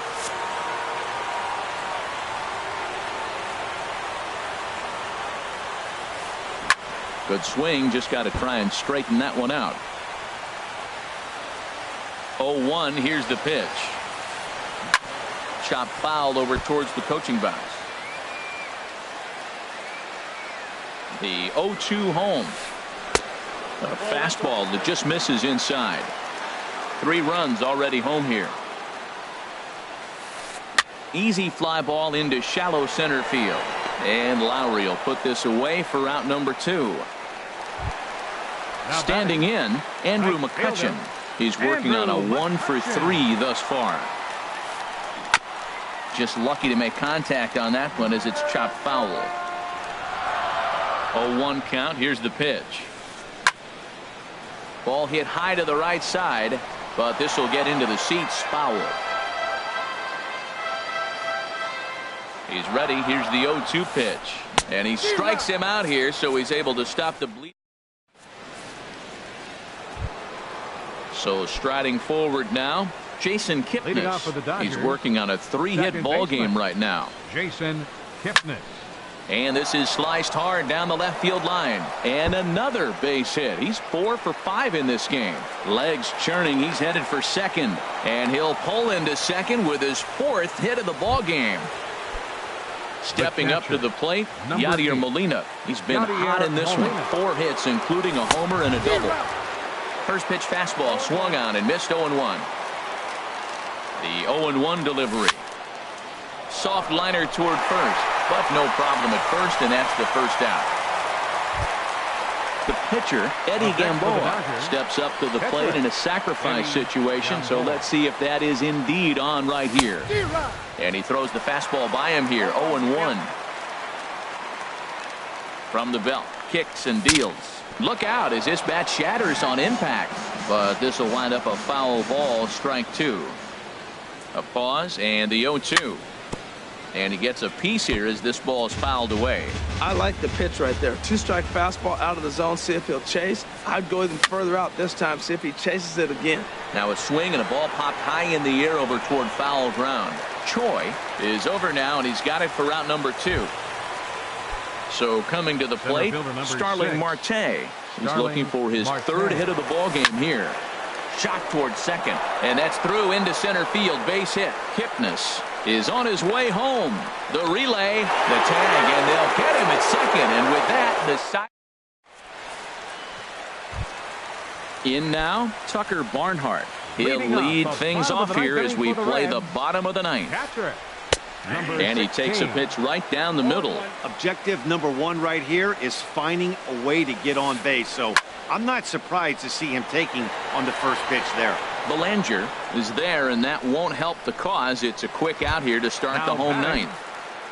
Good swing, just got to try and straighten that one out. 0-1, here's the pitch. Chop foul over towards the coaching box. The 0-2 home. A fastball that just misses inside. 3 runs already home here. Easy fly ball into shallow center field. And Lowry will put this away for out number 2. Standing in, Andrew McCutcheon. He's working on a 1 for 3 thus far. Just lucky to make contact on that one as it's chopped foul. 0-1 count. Here's the pitch. Ball hit high to the right side, but this will get into the seats. Foul. He's ready. Here's the 0-2 pitch. And he strikes him out here, so he's able to stop the bleed. So striding forward now, Jason Kipnis. He's working on a 3-hit ball game right now. Jason Kipnis. And this is sliced hard down the left field line. And another base hit. He's 4 for 5 in this game. Legs churning. He's headed for second. And he'll pull into second with his 4th hit of the ball game. Stepping up to the plate, Yadier Molina. He's been hot in this one. 4 hits, including a homer and a double. First pitch fastball swung on and missed 0-1. The 0-1 delivery. Soft liner toward first, but no problem at first, and that's the first out. The pitcher, Eddie Gamboa, steps up to the plate in a sacrifice situation, so let's see if that is indeed on right here. And he throws the fastball by him here, 0-1. From the belt, kicks and deals. Look out as this bat shatters on impact, but this will wind up a foul ball, strike 2. A pause and the 0-2. And he gets a piece here as this ball is fouled away. I like the pitch right there. 2-strike fastball out of the zone. See if he'll chase. I'd go even further out this time. See if he chases it again. Now a swing and a ball popped high in the air over toward foul ground. Choi is over now, and he's got it for route number 2. So coming to the plate, Starling Marte. He's looking for his 3rd hit of the ball game here. Shot toward second, and that's through into center field. Base hit. Kipnis is on his way home. The relay, the tag, and they'll get him at second. And with that, the side. In now, Tucker Barnhart. He'll lead things off here as we play the bottom of the 9th. And he takes a pitch right down the middle. Objective number 1 right here is finding a way to get on base. So I'm not surprised to see him taking on the first pitch there. Belanger is there, and that won't help the cause. It's a quick out here to start the home 9th.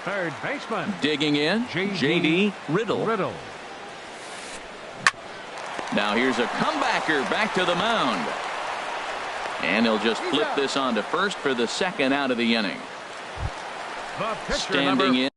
Third baseman. Digging in, J.D. Riddle. Now here's a comebacker back to the mound. And he'll just flip this on to first for the 2nd out of the inning. Standing in.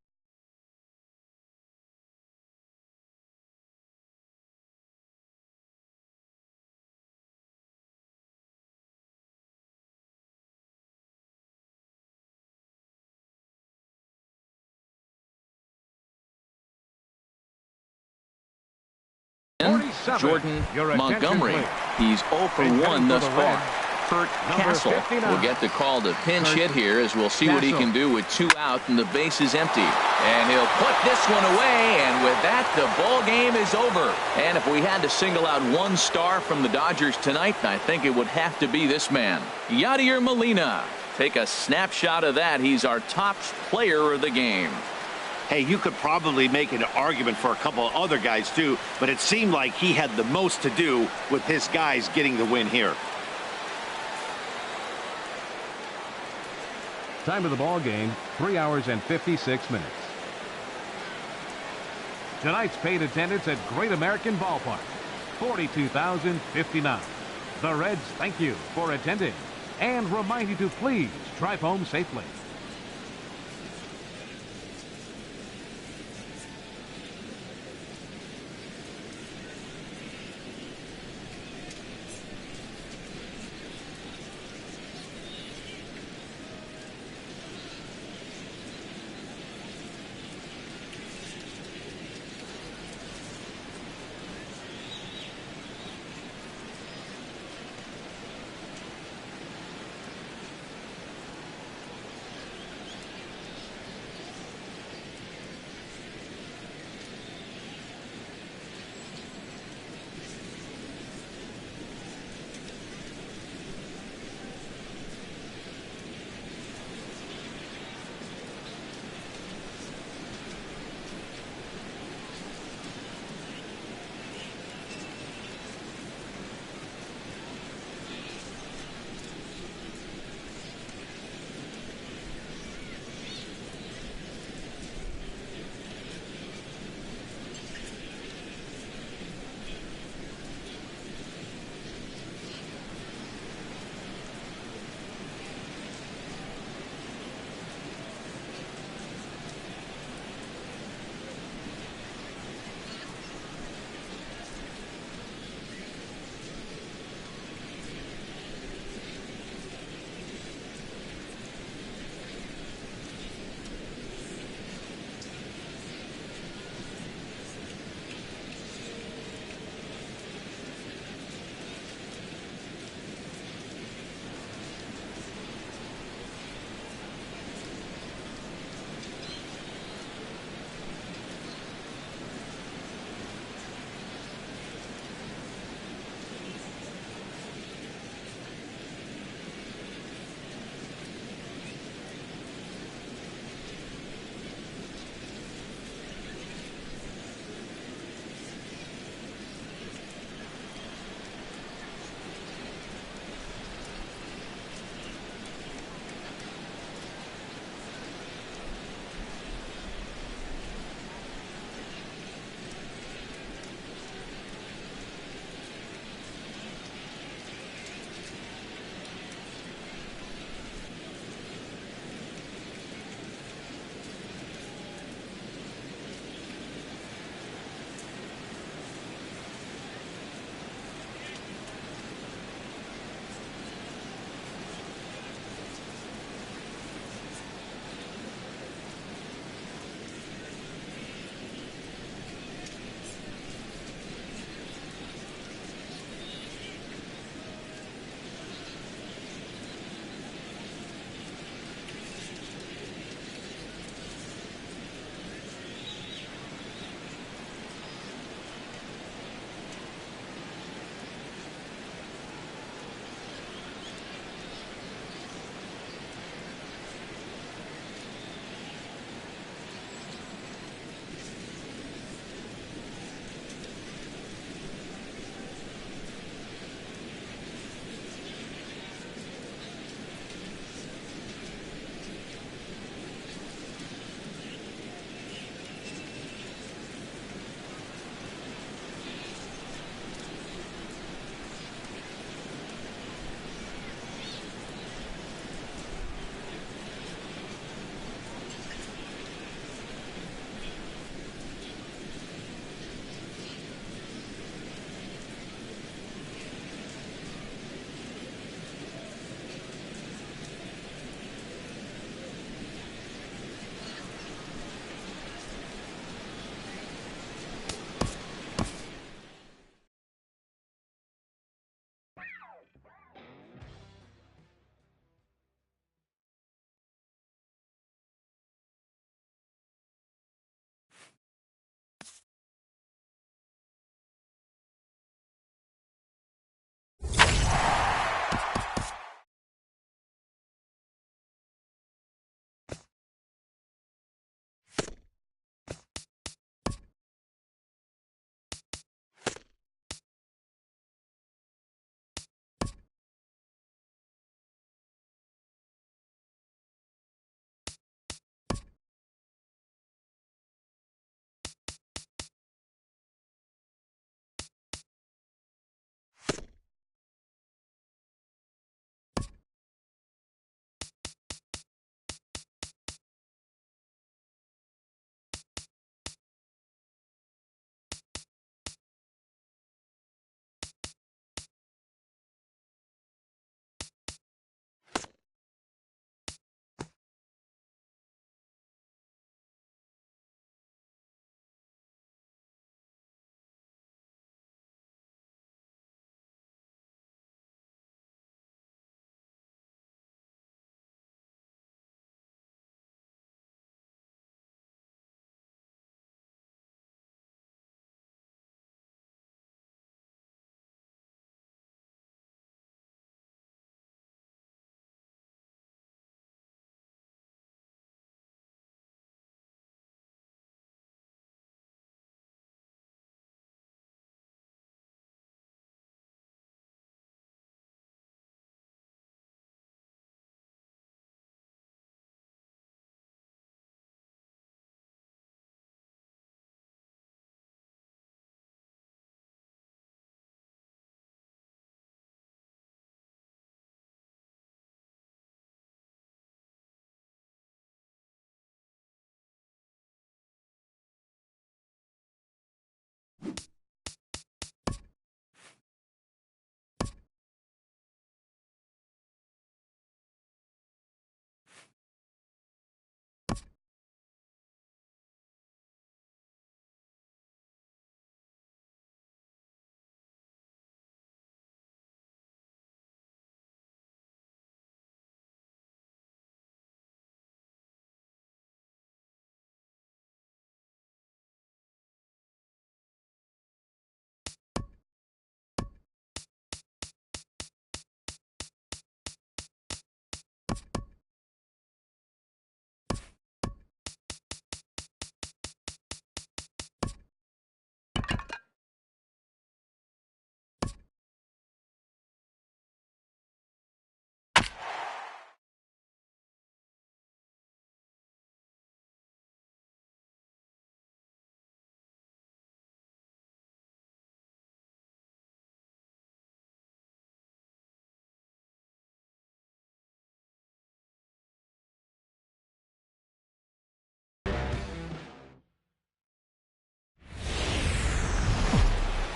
Jordan Montgomery. He's 0 for 1 thus far. Kurt Castle will get the call to pinch hit here, as we'll see what he can do with 2 out and the base is empty. And he'll put this one away, and with that, the ball game is over. And if we had to single out one star from the Dodgers tonight, I think it would have to be this man, Yadier Molina. Take a snapshot of that. He's our top player of the game. Hey, you could probably make an argument for a couple of other guys too, but it seemed like he had the most to do with his guys getting the win here. Time of the ball game, 3 hours and 56 minutes. Tonight's paid attendance at Great American Ballpark, 42,059. The Reds thank you for attending and remind you to please drive home safely.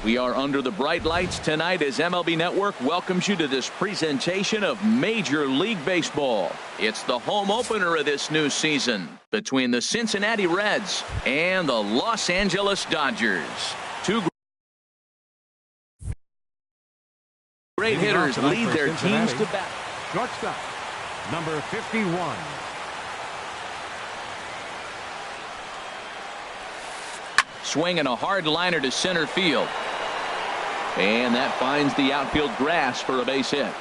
We are under the bright lights tonight as MLB Network welcomes you to this presentation of Major League Baseball. It's the home opener of this new season between the Cincinnati Reds and the Los Angeles Dodgers. Two great hitters lead their teams to battle. Shortstop, number 51. Swinging a hard liner to center field. And that finds the outfield grass for a base hit.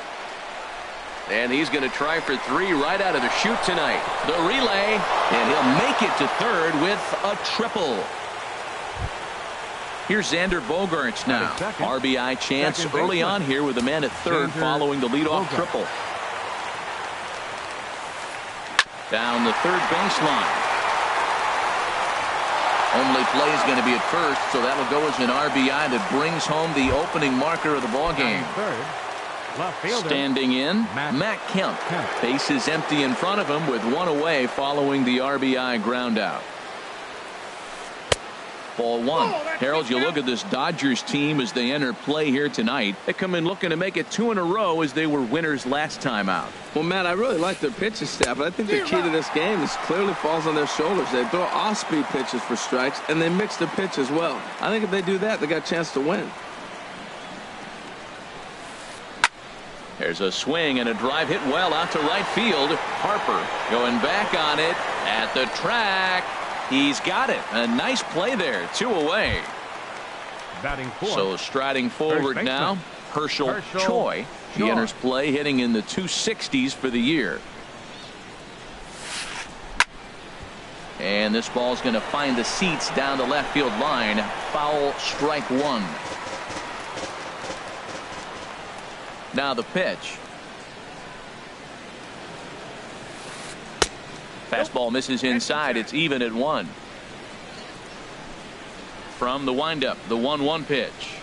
And he's going to try for 3 right out of the chute tonight. The relay, and he'll make it to third with a triple. Here's Xander Bogaerts now. RBI chance early on here with a man at third following the leadoff triple. Down the third baseline. Only play is going to be at first, so that'll go as an RBI that brings home the opening marker of the ballgame. Standing in, Matt Kemp. Base is empty in front of him with 1 away following the RBI ground out. Ball 1. Harold, you look at this Dodgers team as they enter play here tonight. They come in looking to make it 2 in a row as they were winners last time out. Well, Matt, I really like their pitching staff, but I think the key to this game is clearly falls on their shoulders. They throw off-speed pitches for strikes, and they mix their pitch as well. I think if they do that, they got a chance to win. There's a swing and a drive hit well out to right field. Harper going back on it at the track. He's got it. A nice play there. 2 away. Batting 4. So striding forward now, Herschel Choi. He enters play hitting in the 260s for the year. And this ball's going to find the seats down the left field line. Foul, strike 1. Now the pitch. Fastball misses inside. It's even at 1. From the windup, the 1-1 pitch.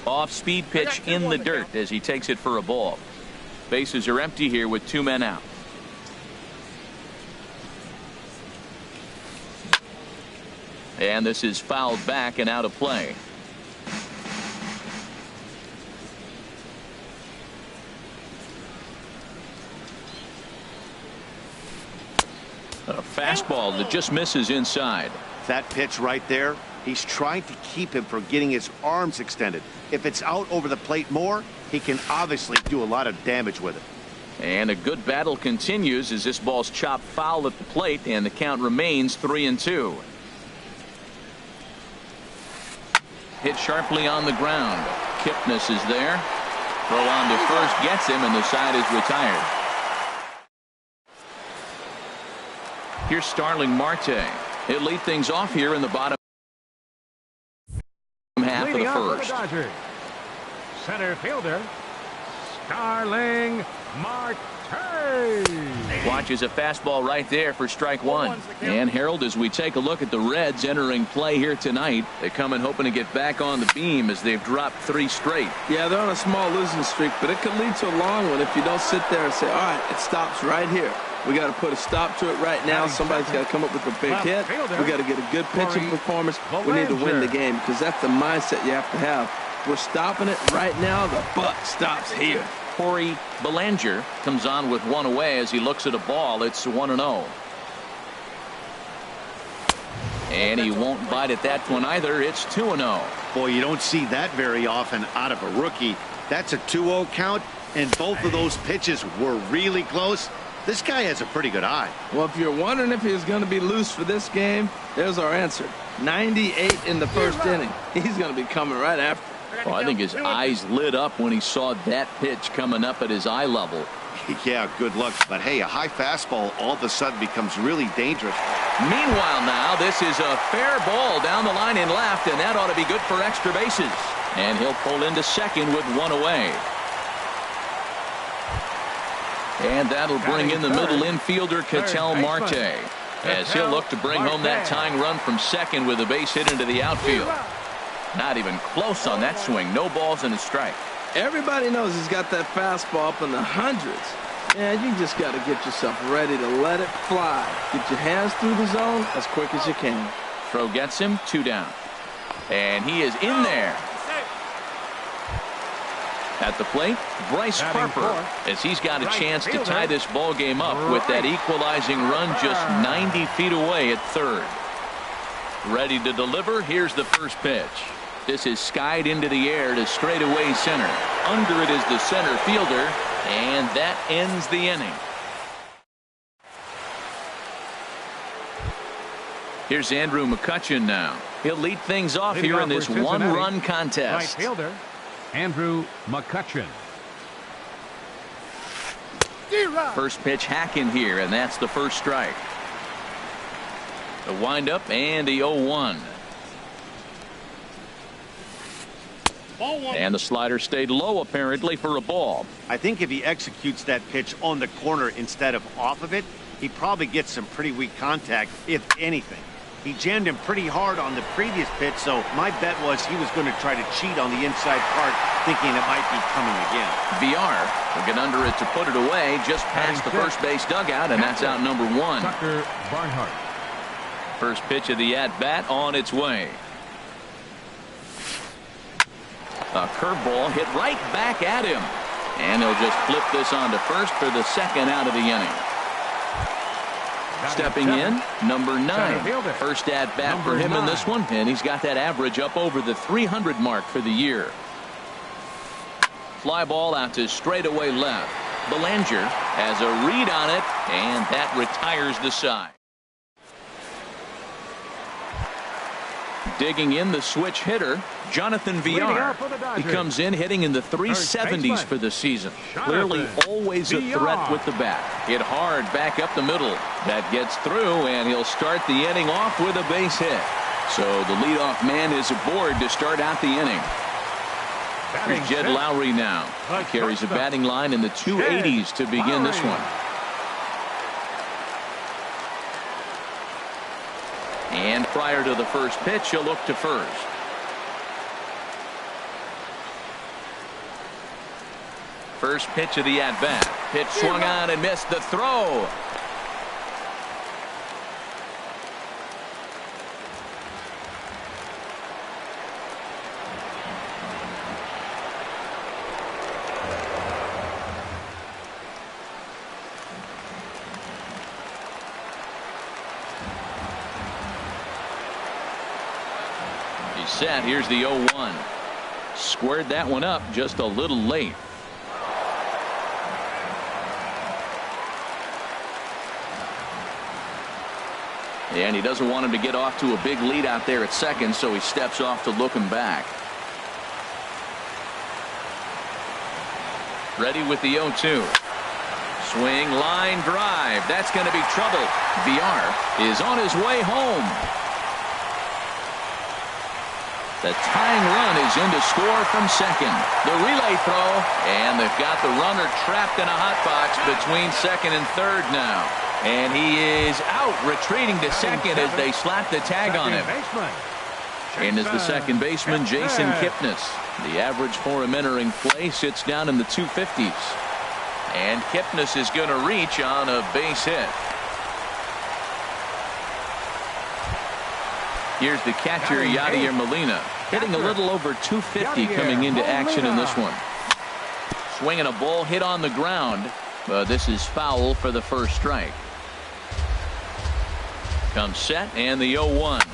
Off-speed pitch in the dirt as he takes it for a ball. Bases are empty here with 2 men out. And this is fouled back and out of play. A fastball that just misses inside. That pitch right there, he's trying to keep him from getting his arms extended. If it's out over the plate more, he can obviously do a lot of damage with it. And a good battle continues as this ball's chopped foul at the plate, and the count remains 3-2. Hit sharply on the ground. Kipnis is there. Throw on to first gets him, and the side is retired. Here's Starling Marte. He'll lead things off here in the bottom half of the first. Center fielder, Starling Marte. Watches a fastball right there for strike 1. And Harold, as we take a look at the Reds entering play here tonight, they come in hoping to get back on the beam as they've dropped 3 straight. Yeah, they're on a small losing streak, but it could lead to a long one if you don't sit there and say, all right, it stops right here. We got to put a stop to it right now. Somebody's got to come up with a big hit. We got to get a good pitching performance. We need to win the game because that's the mindset you have to have. We're stopping it right now. The buck stops here. Corey Bellinger comes on with 1 away as he looks at a ball. It's 1-0. And he won't bite at that one either. It's 2-0. Boy, you don't see that very often out of a rookie. That's a 2-0 count, and both of those pitches were really close. This guy has a pretty good eye. Well, if you're wondering if he's going to be loose for this game, there's our answer. 98 in the first inning. He's going to be coming right after. Well, I think his eyes lit up when he saw that pitch coming up at his eye level. Yeah, good luck. But hey, a high fastball all of a sudden becomes really dangerous. Meanwhile now, this is a fair ball down the line in left, and that ought to be good for extra bases. And he'll pull into second with 1 away. And that'll bring in the middle infielder, Ketel Marte, as he'll look to bring home that tying run from second with a base hit into the outfield. Not even close on that swing. No balls and a strike. Everybody knows he's got that fastball up in the hundreds. And you just got to get yourself ready to let it fly. Get your hands through the zone as quick as you can. Throw gets him, 2 down. And he is in there. At the plate, Bryce Harper, as he's got a chance to tie this ball game up with that equalizing run just 90 feet away at third. Ready to deliver. Here's the first pitch. This is skied into the air to straightaway center. Under it is the center fielder, and that ends the inning. Here's Andrew McCutchen now. He'll lead things off here in this one-run contest. Right fielder, Andrew McCutchen. First pitch hacking here, and that's the first strike. The windup and the 0-1. And the slider stayed low apparently for a ball. I think if he executes that pitch on the corner instead of off of it, he probably gets some pretty weak contact, if anything. He jammed him pretty hard on the previous pitch, so my bet was he was going to try to cheat on the inside part, thinking it might be coming again. VR will get under it to put it away just past the first base dugout, and that's out number 1. Tucker Barnhart. First pitch of the at-bat on its way. A curveball hit right back at him. And he'll just flip this on to first for the second out of the inning. Stepping in, number 9. First at-bat for him in this one, and he's got that average up over the 300 mark for the year. Fly ball out to straightaway left. Belanger has a read on it, and that retires the side. Digging in the switch hitter, Jonathan VR. He comes in hitting in the 370s for the season. Clearly always a threat with the bat. Hit hard back up the middle. That gets through, and he'll start the inning off with a base hit. So the leadoff man is aboard to start out the inning. Here's Jed Lowry now. He carries a batting line in the 280s to begin this one. And prior to the first pitch, he'll look to first. First pitch of the at-bat. Pitch swung on and missed the throw. Set. Here's the 0-1. Squared that one up just a little late. And he doesn't want him to get off to a big lead out there at second, so he steps off to look him back. Ready with the 0-2. Swing, line drive. That's going to be trouble. VR is on his way home. The tying run is in to score from second. The relay throw, and they've got the runner trapped in a hot box between second and third now. And he is out, retreating to second as they slap the tag on him. And as the second baseman, Jason Kipnis. The average for him entering play sits down in the 250s. And Kipnis is going to reach on a base hit. Here's the catcher, Yadier Molina, hitting a little over 250 coming into action in this one. Swinging a ball hit on the ground, but this is foul for the first strike. Comes set, and the 0-1.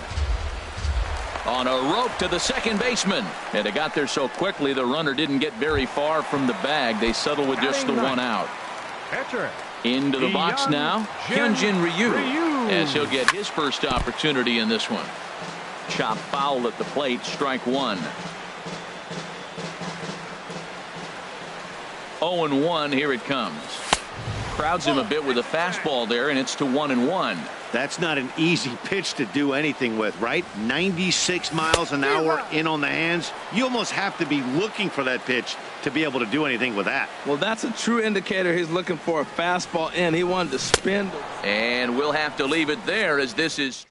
On a rope to the second baseman. And it got there so quickly the runner didn't get very far from the bag. They settle with just the one out. Into the box now, Hyunjin Ryu, as he'll get his first opportunity in this one. Chop foul at the plate, strike 1. 0-1, here it comes. Crowds him a bit with a fastball there, and it's to 1-1. That's not an easy pitch to do anything with, right? 96 miles an hour in on the hands. You almost have to be looking for that pitch to be able to do anything with that. Well, that's a true indicator he's looking for a fastball in. He wanted to spin. And we'll have to leave it there as this is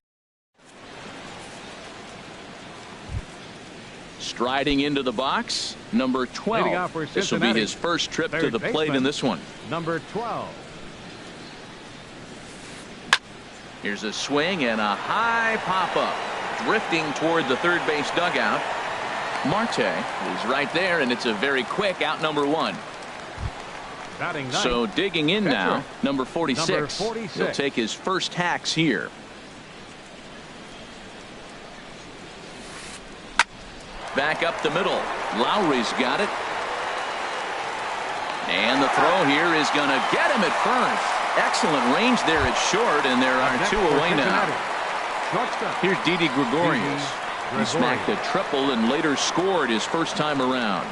striding into the box, number 12. This will be his first trip to the plate in this one. Number 12. Here's a swing and a high pop-up. drifting toward the third base dugout. Marte is right there, and it's a very quick out number 1. So digging in now, number 46. He'll take his first hacks here. Back up the middle. Lowry's got it. And the throw here is going to get him at first. Excellent range there at short, and there are 2 away now. Here's Didi Gregorius. He smacked a triple and later scored his first time around.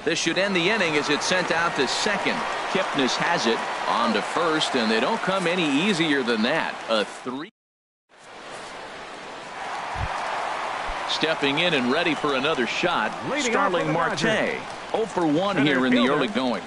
This should end the inning as it's sent out to second. Kipnis has it on to first, and they don't come any easier than that. A 3. Stepping in and ready for another shot, Starling Marte. 0 for 1 here in the early going.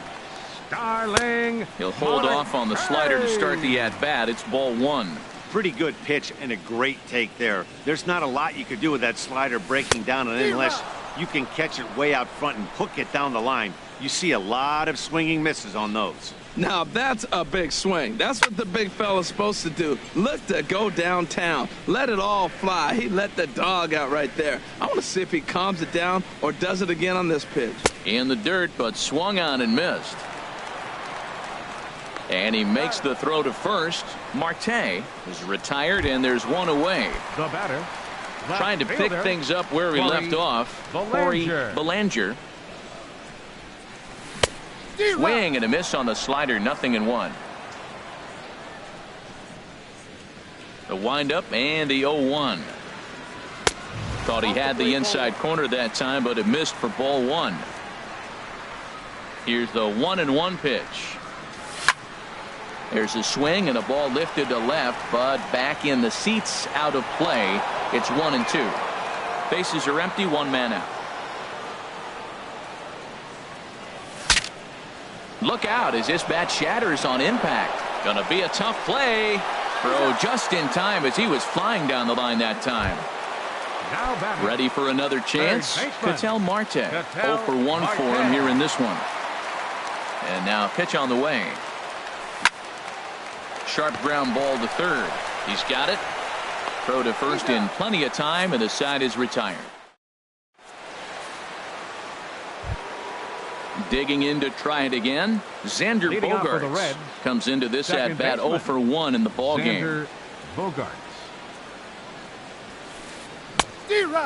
Starling. He'll hold off on the slider to start the at-bat. It's ball 1. Pretty good pitch and a great take there. There's not a lot you could do with that slider breaking down on it unless you can catch it way out front and hook it down the line. You see a lot of swinging misses on those. Now that's a big swing. That's what the big fella's supposed to do. Look to go downtown. Let it all fly. He let the dog out right there. I want to see if he calms it down or does it again on this pitch. In the dirt, but swung on and missed. And he makes the throw to first. Marte is retired, and there's 1 away. The batter. Trying to pick things up where he left off. Corey Belanger. Swing and a miss on the slider, 0-1. The windup and the 0-1. Thought he had the inside corner that time, but it missed for ball 1. Here's the 1-1 pitch. There's a swing and a ball lifted to left, but back in the seats, out of play. It's 1-2. Bases are empty, 1 man out. Look out as this bat shatters on impact. Gonna be a tough play. Throw just in time as he was flying down the line that time. Ready for another chance. Ketel Marte. 0 for 1 for him here in this one. And now pitch on the way. Sharp ground ball to third. He's got it. Throw to first in plenty of time, and the side is retired. Digging in to try it again. Xander Bogaerts comes into this at bat 0 for 1 in the ball game.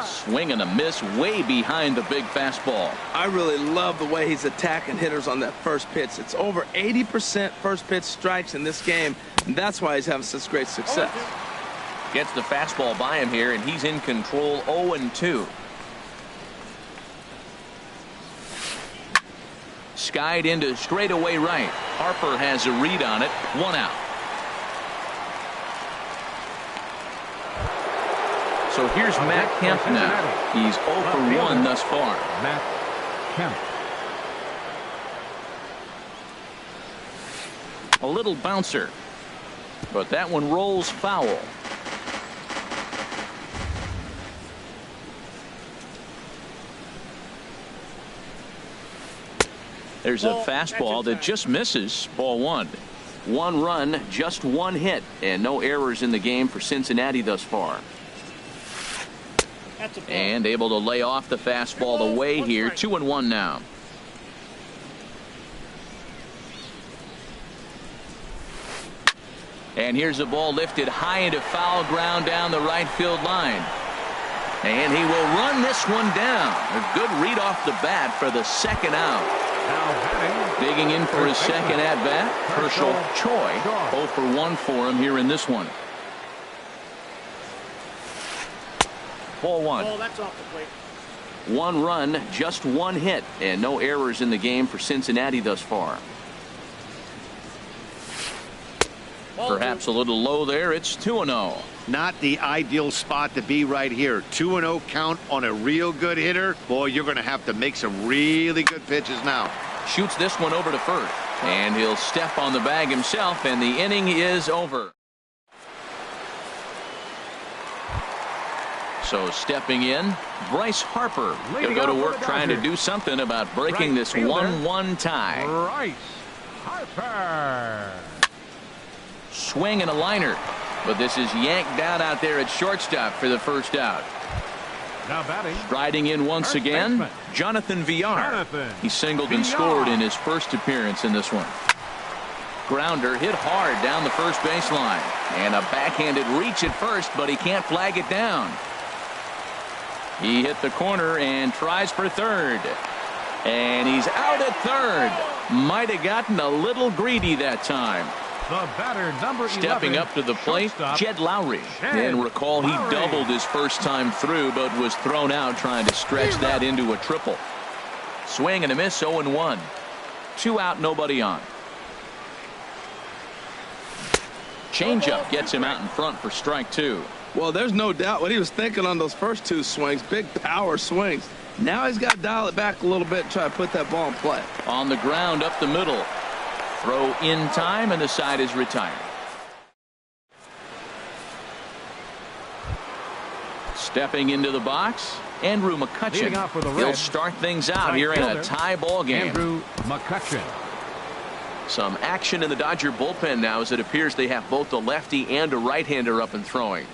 Swing and a miss way behind the big fastball. I really love the way he's attacking hitters on that first pitch. It's over 80% first pitch strikes in this game, and that's why he's having such great success. Gets the fastball by him here, and he's in control. 0-2. Skied into straightaway right. Harper has a read on it. 1 out. So here's Matt Kemp now. He's 0 for 1 thus far. Matt Kemp. A little bouncer, but that one rolls foul. There's a fastball that just misses. Ball 1. 1 run, just 1 hit, and no errors in the game for Cincinnati thus far. And able to lay off the fastball away here. 2-1 now. And here's a ball lifted high into foul ground down the right field line. And he will run this one down. A good read off the bat for the second out. Digging in for his second at bat, Herschel Choi. 0 for 1 for him here in this one. Ball 1. Oh, that's off the plate. 1 run, just 1 hit, and no errors in the game for Cincinnati thus far. Perhaps a little low there. It's 2-0. Not the ideal spot to be right here. 2-0 count on a real good hitter. Boy, you're going to have to make some really good pitches now. Shoots this one over to first, and he'll step on the bag himself, and the inning is over. So stepping in, Bryce Harper. He'll go to work trying to do something about breaking this 1-1 tie. Bryce Harper. Swing and a liner. But this is yanked down out there at shortstop for the first out. Now batting. Striding in once again, Jonathan Villar. He singled and scored in his first appearance in this one. Grounder hit hard down the first baseline. And a backhanded reach at first, but he can't flag it down. He hit the corner and tries for third. And he's out at third. Might have gotten a little greedy that time. The batter, number 11, stepping up to the plate, Jed Lowry. And recall he doubled his first time through, but was thrown out trying to stretch that into a triple. Swing and a miss, 0-1. 2 out, nobody on. Changeup gets him out in front for strike 2. Well, there's no doubt what he was thinking on those first 2 swings. Big power swings. Now he's got to dial it back a little bit and try to put that ball in play. On the ground up the middle. Throw in time, and the side is retired. Stepping into the box, Andrew McCutchen. He'll start things out here in a tie ball game. Andrew McCutchen. Some action in the Dodger bullpen now, as it appears they have both a lefty and a right-hander up and throwing.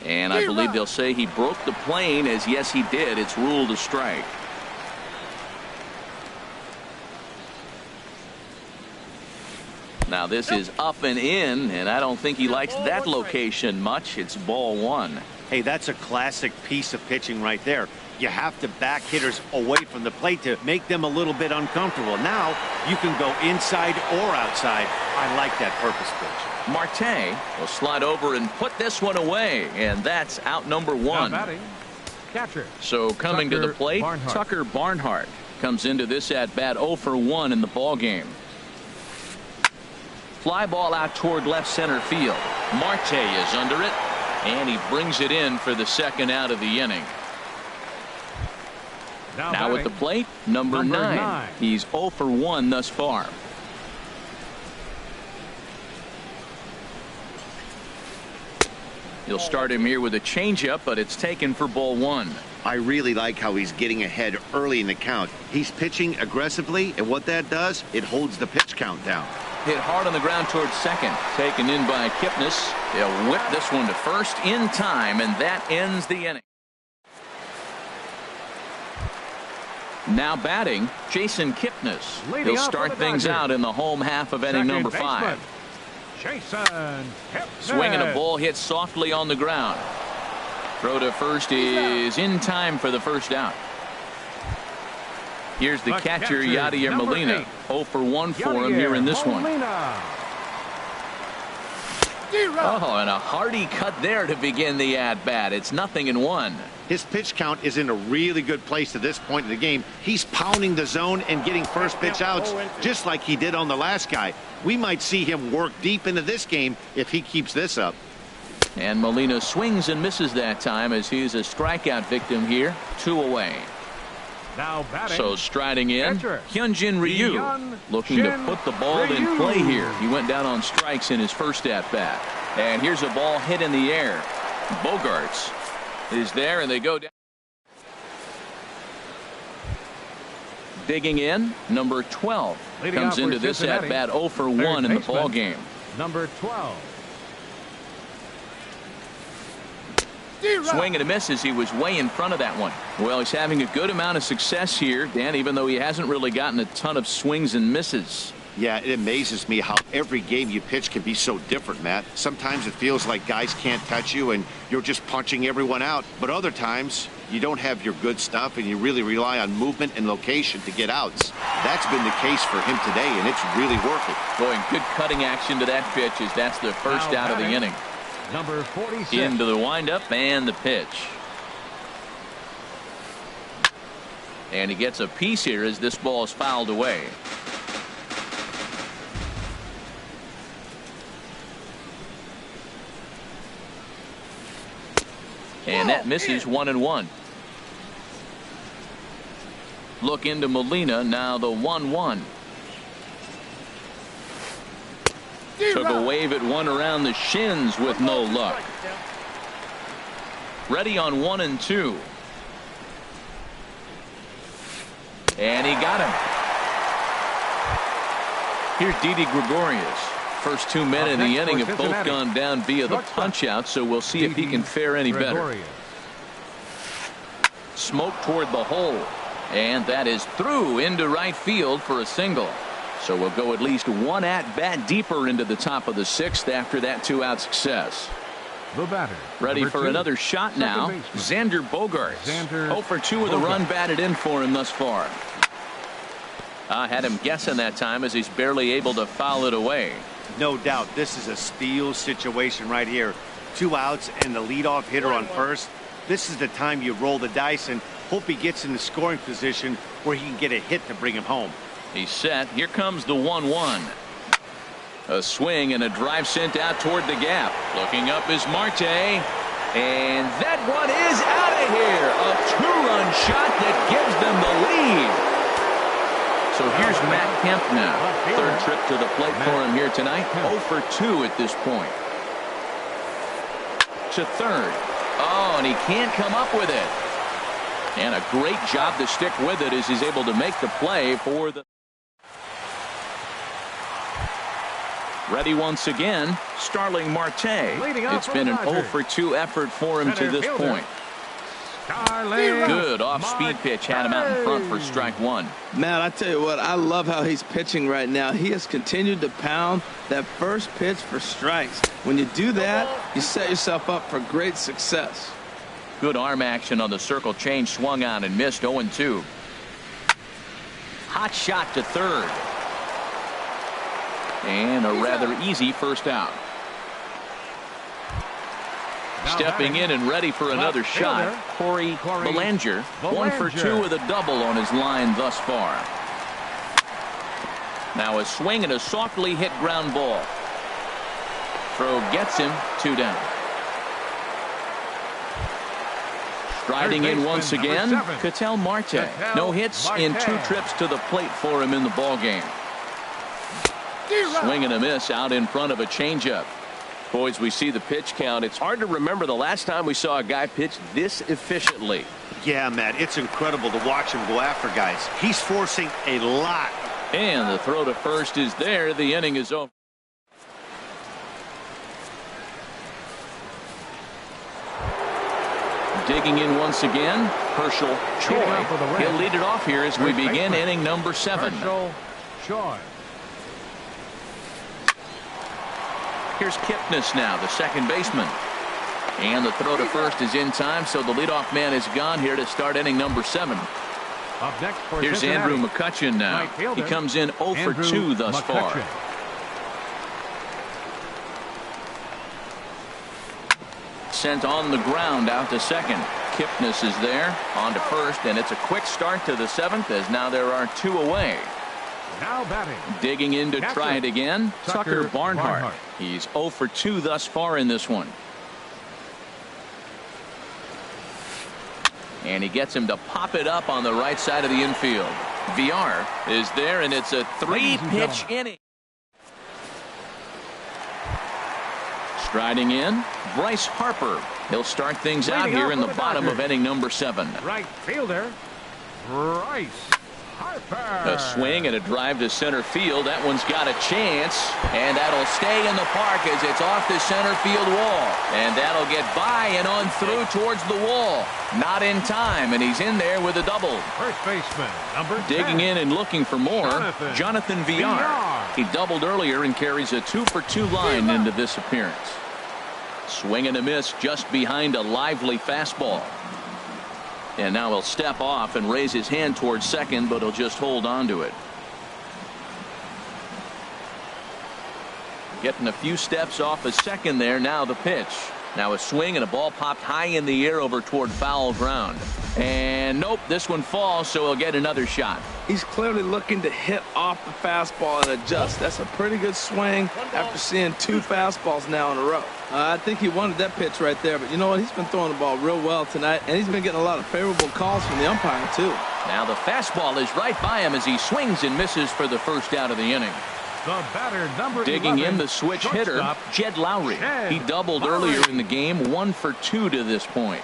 And I believe they'll say he broke the plane, as yes he did. It's ruled a strike. Now this is up and in, and I don't think he likes that location much. It's ball 1. Hey, that's a classic piece of pitching right there. You have to back hitters away from the plate to make them a little bit uncomfortable. Now you can go inside or outside. I like that purpose pitch. Marte will slide over and put this one away, and that's out number 1. Catcher. So coming to the plate, Tucker Barnhart comes into this at bat 0 for 1 in the ball game. Fly ball out toward left center field. Marte is under it, and he brings it in for the second out of the inning. Now at the plate, number 9. He's 0 for 1 thus far. He'll start him here with a changeup, but it's taken for ball 1. I really like how he's getting ahead early in the count. He's pitching aggressively, and what that does, it holds the pitch count down. Hit hard on the ground towards second. Taken in by Kipnis. He'll whip this one to first in time, and that ends the inning. Now batting, Jason Kipnis. He'll start things out in the home half of inning number 5. Jason Kipnis. Swinging a ball hit softly on the ground. Throw to first is in time for the first out. Here's the catcher, Yadier Molina. 0 for 1 for him here in this one. Oh, and a hearty cut there to begin the at-bat. It's 0-1. His pitch count is in a really good place at this point in the game. He's pounding the zone and getting first pitch outs just like he did on the last guy. We might see him work deep into this game if he keeps this up. And Molina swings and misses that time, as he's a strikeout victim here. 2 away. Now batting, so striding in, Hyunjin Ryu, looking to put the ball in play here. He went down on strikes in his first at-bat. And here's a ball hit in the air. Bogarts is there, and they go down. Digging in, number 12 comes into this at-bat 0 for 1 in the ball game. Number 12. Swing and a miss as he was way in front of that one. Well, he's having a good amount of success here, Dan, even though he hasn't really gotten a ton of swings and misses. Yeah, it amazes me how every game you pitch can be so different, Matt. Sometimes it feels like guys can't touch you and you're just punching everyone out. But other times you don't have your good stuff and you really rely on movement and location to get outs. That's been the case for him today, and it's really working. Boy, good cutting action to that pitch as that's the first out of the inning. Number 46. Into the windup and the pitch. And he gets a piece here as this ball is fouled away. And that misses 1-1. Look into Molina, now the 1-1. Took a wave at one around the shins with no luck. Ready on 1 and 2. And he got him. Here's Didi Gregorius. First 2 men in the inning have both gone down via the punch-out, so we'll see if he can fare any better. Smoke toward the hole, and that is through into right field for a single. So we'll go at least one at-bat deeper into the top of the 6th after that 2-out success. The batter. Ready for another shot now. Xander Bogaerts. 0 for 2 with a run batted in for him thus far. I had him guessing that time as he's barely able to foul it away. No doubt this is a steal situation right here. 2 outs and the leadoff hitter on first. This is the time you roll the dice and hope he gets in the scoring position where he can get a hit to bring him home. He's set. Here comes the 1-1. A swing and a drive sent out toward the gap. Looking up is Marte. And that one is out of here. A 2-run shot that gives them the lead. So here's Matt Kemp now. Third trip to the plate for him here tonight. 0 for 2 at this point. To third. Oh, and he can't come up with it. And a great job to stick with it as he's able to make the play for the... Ready once again, Starling Marte. It's been an 0 for 2 effort for him to this point. Good off-speed pitch had him out in front for strike 1. Man, I tell you what, I love how he's pitching right now. He has continued to pound that first pitch for strikes. When you do that, you set yourself up for great success. Good arm action on the circle change, swung on and missed. 0-2. Hot shot to third. And a rather easy first out. Stepping in and ready for another shot, Corey Belanger. 1 for 2 with a double on his line thus far. Now a swing and a softly hit ground ball. Throw gets him. 2 down. Striding in once again, Ketel Marte. No hits in 2 trips to the plate for him in the ballgame. Swing and a miss out in front of a changeup. Boys, we see the pitch count. It's hard to remember the last time we saw a guy pitch this efficiently. Yeah, Matt, it's incredible to watch him go after guys. He's forcing a lot. And the throw to first is there. The inning is over. Digging in once again, Herschel Choi. He'll lead it off here as we begin inning number 7. Herschel Choi. Here's Kipnis now, the second baseman. And the throw to first is in time, so the leadoff man is gone here to start inning number 7. Up next for Here's Cincinnati. Andrew McCutchen now. He comes in 0 for 2 thus far. Sent on the ground out to second. Kipnis is there on to first, and it's a quick start to the 7th as now there are 2 away. Now batting. Digging in to try it again, Tucker Barnhart. He's 0 for 2 thus far in this one. And he gets him to pop it up on the right side of the infield. VR is there, and it's a 3-pitch inning. Striding in, Bryce Harper. He'll start things out here in the bottom of inning number 7. Right fielder, Bryce Harper. A swing and a drive to center field. That one's got a chance, and that'll stay in the park as it's off the center field wall. And that'll get by and on through towards the wall. Not in time, and he's in there with a double. First baseman, number 10. Digging in and looking for more, Jonathan Villar. He doubled earlier and carries a 2 for 2 line into this appearance. Swing and a miss just behind a lively fastball. And now he'll step off and raise his hand towards second, but he'll just hold on to it. Getting a few steps off a second there. Now the pitch. Now a swing and a ball popped high in the air over toward foul ground. And nope, this one falls, so he'll get another shot. He's clearly looking to hit off the fastball and adjust. That's a pretty good swing after seeing 2 fastballs now in a row. I think he wanted that pitch right there, but you know what? He's been throwing the ball real well tonight, and he's been getting a lot of favorable calls from the umpire, too. Now the fastball is right by him as he swings and misses for the first out of the inning. The batter, number Digging 11, in the switch hitter, Jed Lowry. He doubled earlier in the game, 1 for 2 to this point.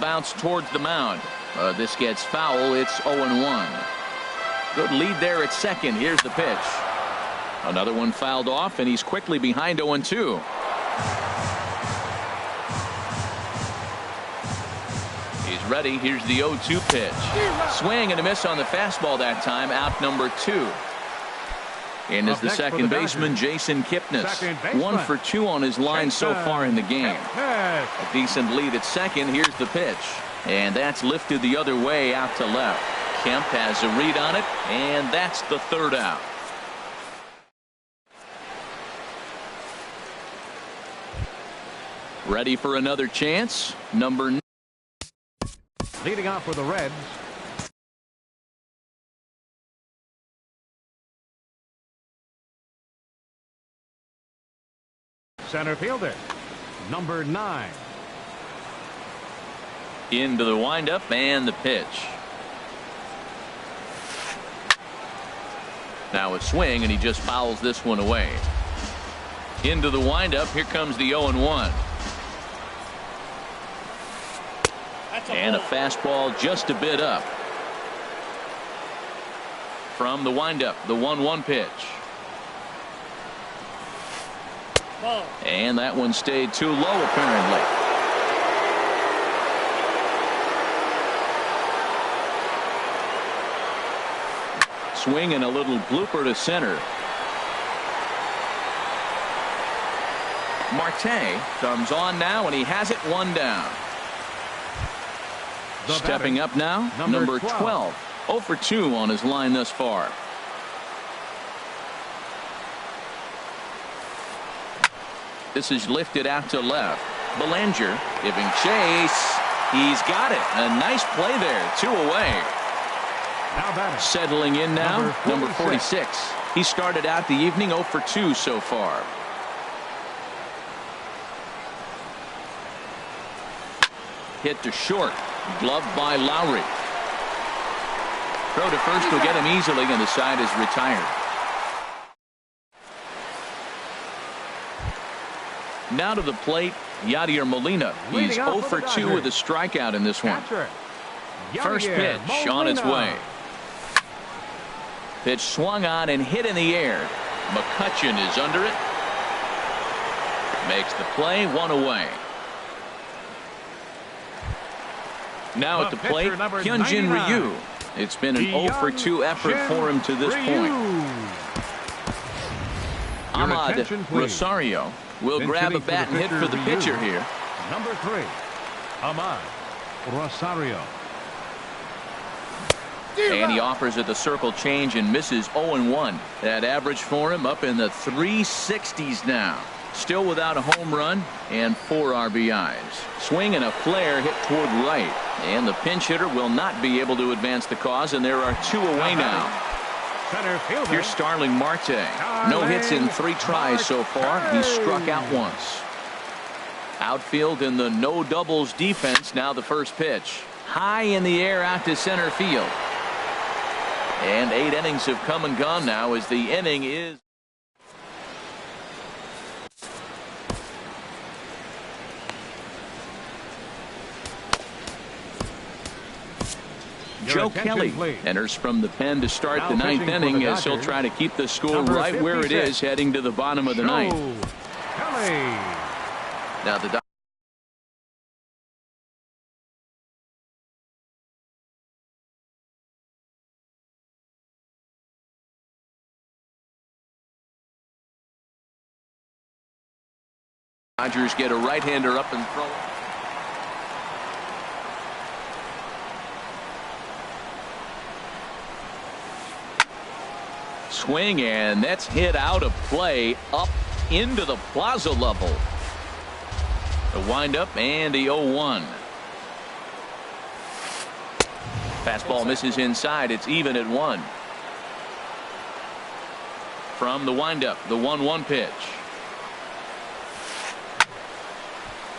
Bounce towards the mound. This gets foul. It's 0-1. Good lead there at second. Here's the pitch. Another one fouled off, and he's quickly behind 0-2. He's ready. Here's the 0-2 pitch. Swing and a miss on the fastball that time. Out number 2. And is the second baseman, Jason Kipnis. 1 for 2 on his line so far in the game. A decent lead at second. Here's the pitch. And that's lifted the other way out to left. Kemp has a read on it, and that's the third out. Ready for another chance. Number 9. Leading off for the Reds, center fielder, number 9. Into the windup and the pitch. Now a swing, and he just fouls this one away. Into the windup. Here comes the 0-1. And a fastball just a bit up. From the windup, the 1-1 pitch. And that one stayed too low, apparently. Swing and a little blooper to center. Marte comes on now, and he has it 1 down. Stepping up now, number 12. 0 for 2 on his line thus far. This is lifted out to left. Belanger giving chase. He's got it. A nice play there. 2 away. Settling in now, number 46. He started out the evening 0 for 2 so far. Hit to short. Gloved by Lowry. Throw to first will get him easily, and the side is retired. Now to the plate, Yadier Molina. He's 0 for 2 with a strikeout in this one. First pitch on its way. Pitch swung on and hit in the air. McCutchen is under it. Makes the play, 1 away. Now at the plate, Hyunjin Ryu. It's been an 0 for 2 effort for him to this point. Ahmad Rosario will grab a bat and hit for the pitcher here. Number 3, Ahmad Rosario. And he offers it the circle change and misses 0-1. That average for him up in the 360s now. Still without a home run and 4 RBIs. Swing and a flare hit toward right. And the pinch hitter will not be able to advance the cause, and there are 2 away now. Here's Starling Marte. No hits in 3 tries so far. He's struck out once. Outfield in the no doubles defense. Now the first pitch. High in the air out to center field. And 8 innings have come and gone now as the inning is. Joe Kelly enters from the pen to start the 9th inning as he'll try to keep the score right where it is heading to the bottom of the 9th. Now the Dodgers get a right-hander up and throw. Swing, and that's hit out of play up into the plaza level. The windup and the 0-1. Fastball misses inside. It's even at 1. From the windup, the 1-1 pitch.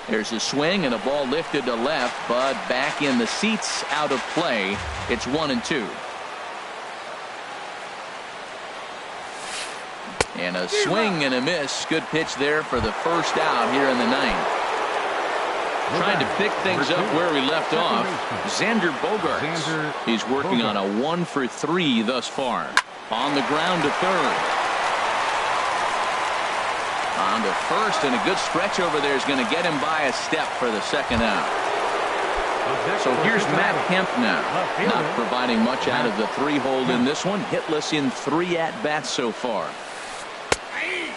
There's a swing and a ball lifted to left, but back in the seats, out of play. It's 1-2. And a swing and a miss. Good pitch there for the first out here in the 9th. Trying to pick things up where we left off. Xander Bogaerts. He's working on a 1 for 3 thus far. On the ground to third. On to first, and a good stretch over there is going to get him by a step for the second out. So here's Matt Kemp now. Not providing much out of the 3-hole in this one. Hitless in 3 at-bats so far.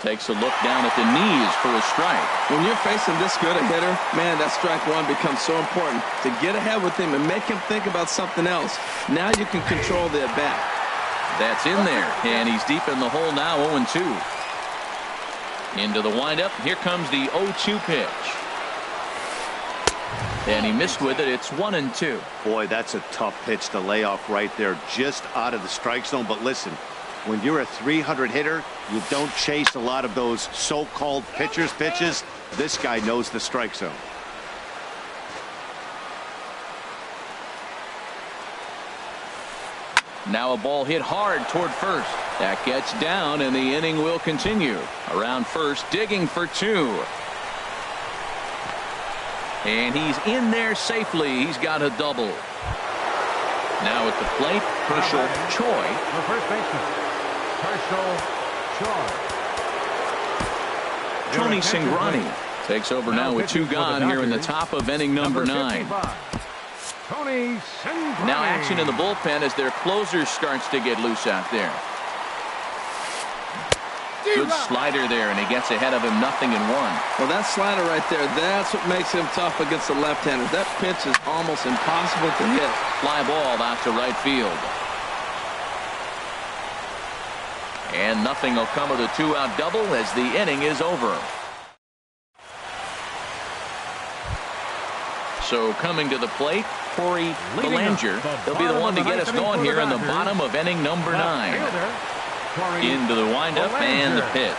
Takes a look down at the knees for a strike. When you're facing this good a hitter, man, that strike one becomes so important. To get ahead with him and make him think about something else. Now you can control the at-bat. That's in there, and he's deep in the hole now, 0-2. Into the windup. Here comes the 0-2 pitch. And he missed with it. It's 1-2. Boy, that's a tough pitch to lay off right there, just out of the strike zone. But listen, when you're a 300 hitter, you don't chase a lot of those so-called pitcher's pitches. This guy knows the strike zone. Now a ball hit hard toward first. That gets down, and the inning will continue. Around first, digging for 2. And he's in there safely. He's got a double. Now at the plate, Herschel Choi. The first baseman, Herschel Choi. Tony Cingrani takes over now with 2 gone here in the top of inning number 9. Tony Cingrani. Now action in the bullpen as their closer starts to get loose out there. Good slider there, and he gets ahead of him, 0-1. Well, that slider right there, that's what makes him tough against the left-hander. That pitch is almost impossible to hit. Fly ball out to right field. And nothing will come of the 2-out double as the inning is over. So coming to the plate, Corey Belanger. He'll be the one to get us going here in the bottom of inning number 9. Into the windup and the pitch.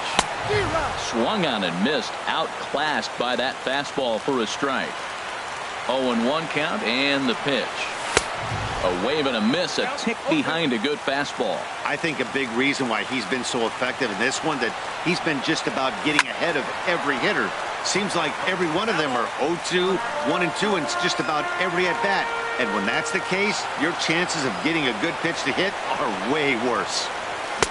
Swung on and missed. Outclassed by that fastball for a strike. 0-1 count and the pitch. A wave and a miss, a tick behind a good fastball. I think a big reason why he's been so effective in this one, that he's been just about getting ahead of every hitter. Seems like every one of them are 0-2, 1-2, and it's just about every at-bat. And when that's the case, your chances of getting a good pitch to hit are way worse.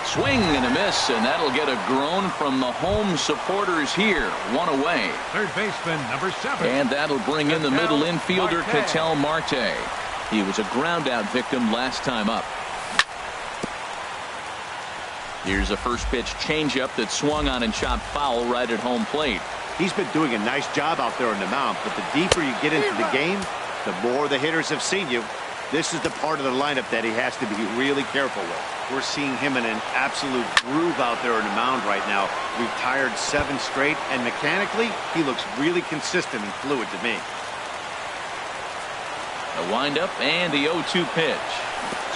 Swing and a miss, and that'll get a groan from the home supporters here. 1 away. Third baseman, number 7. And that'll bring in the middle infielder, Ketel Marte. He was a ground-out victim last time up. Here's a first pitch changeup that swung on and chopped foul right at home plate. He's been doing a nice job out there on the mound, but the deeper you get into the game, the more the hitters have seen you. This is the part of the lineup that he has to be really careful with. We're seeing him in an absolute groove out there on the mound right now. Retired 7 straight, and mechanically, he looks really consistent and fluid to me. A windup and the 0-2 pitch.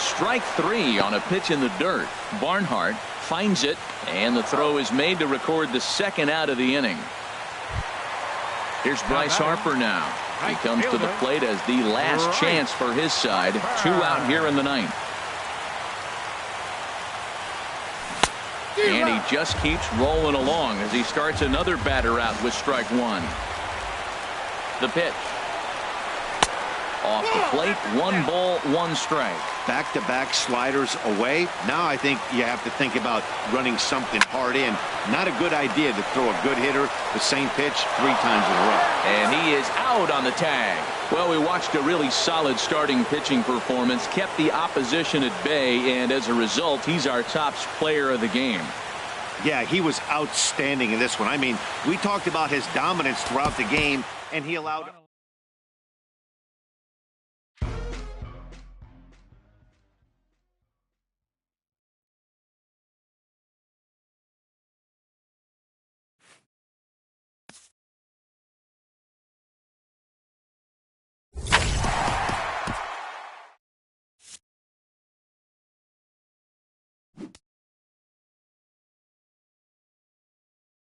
Strike 3 on a pitch in the dirt. Barnhart finds it, and the throw is made to record the second out of the inning. Here's Bryce Harper now. He comes to the plate as the last chance for his side. 2 out here in the 9th. And he just keeps rolling along as he starts another batter out with strike 1. The pitch. Off the plate, 1 ball, 1 strike. Back-to-back sliders away. Now I think you have to think about running something hard in. Not a good idea to throw a good hitter the same pitch 3 times in a row. And he is out on the tag. Well, we watched a really solid starting pitching performance, kept the opposition at bay, and as a result, he's our top player of the game. Yeah, he was outstanding in this one. I mean, we talked about his dominance throughout the game, and he allowed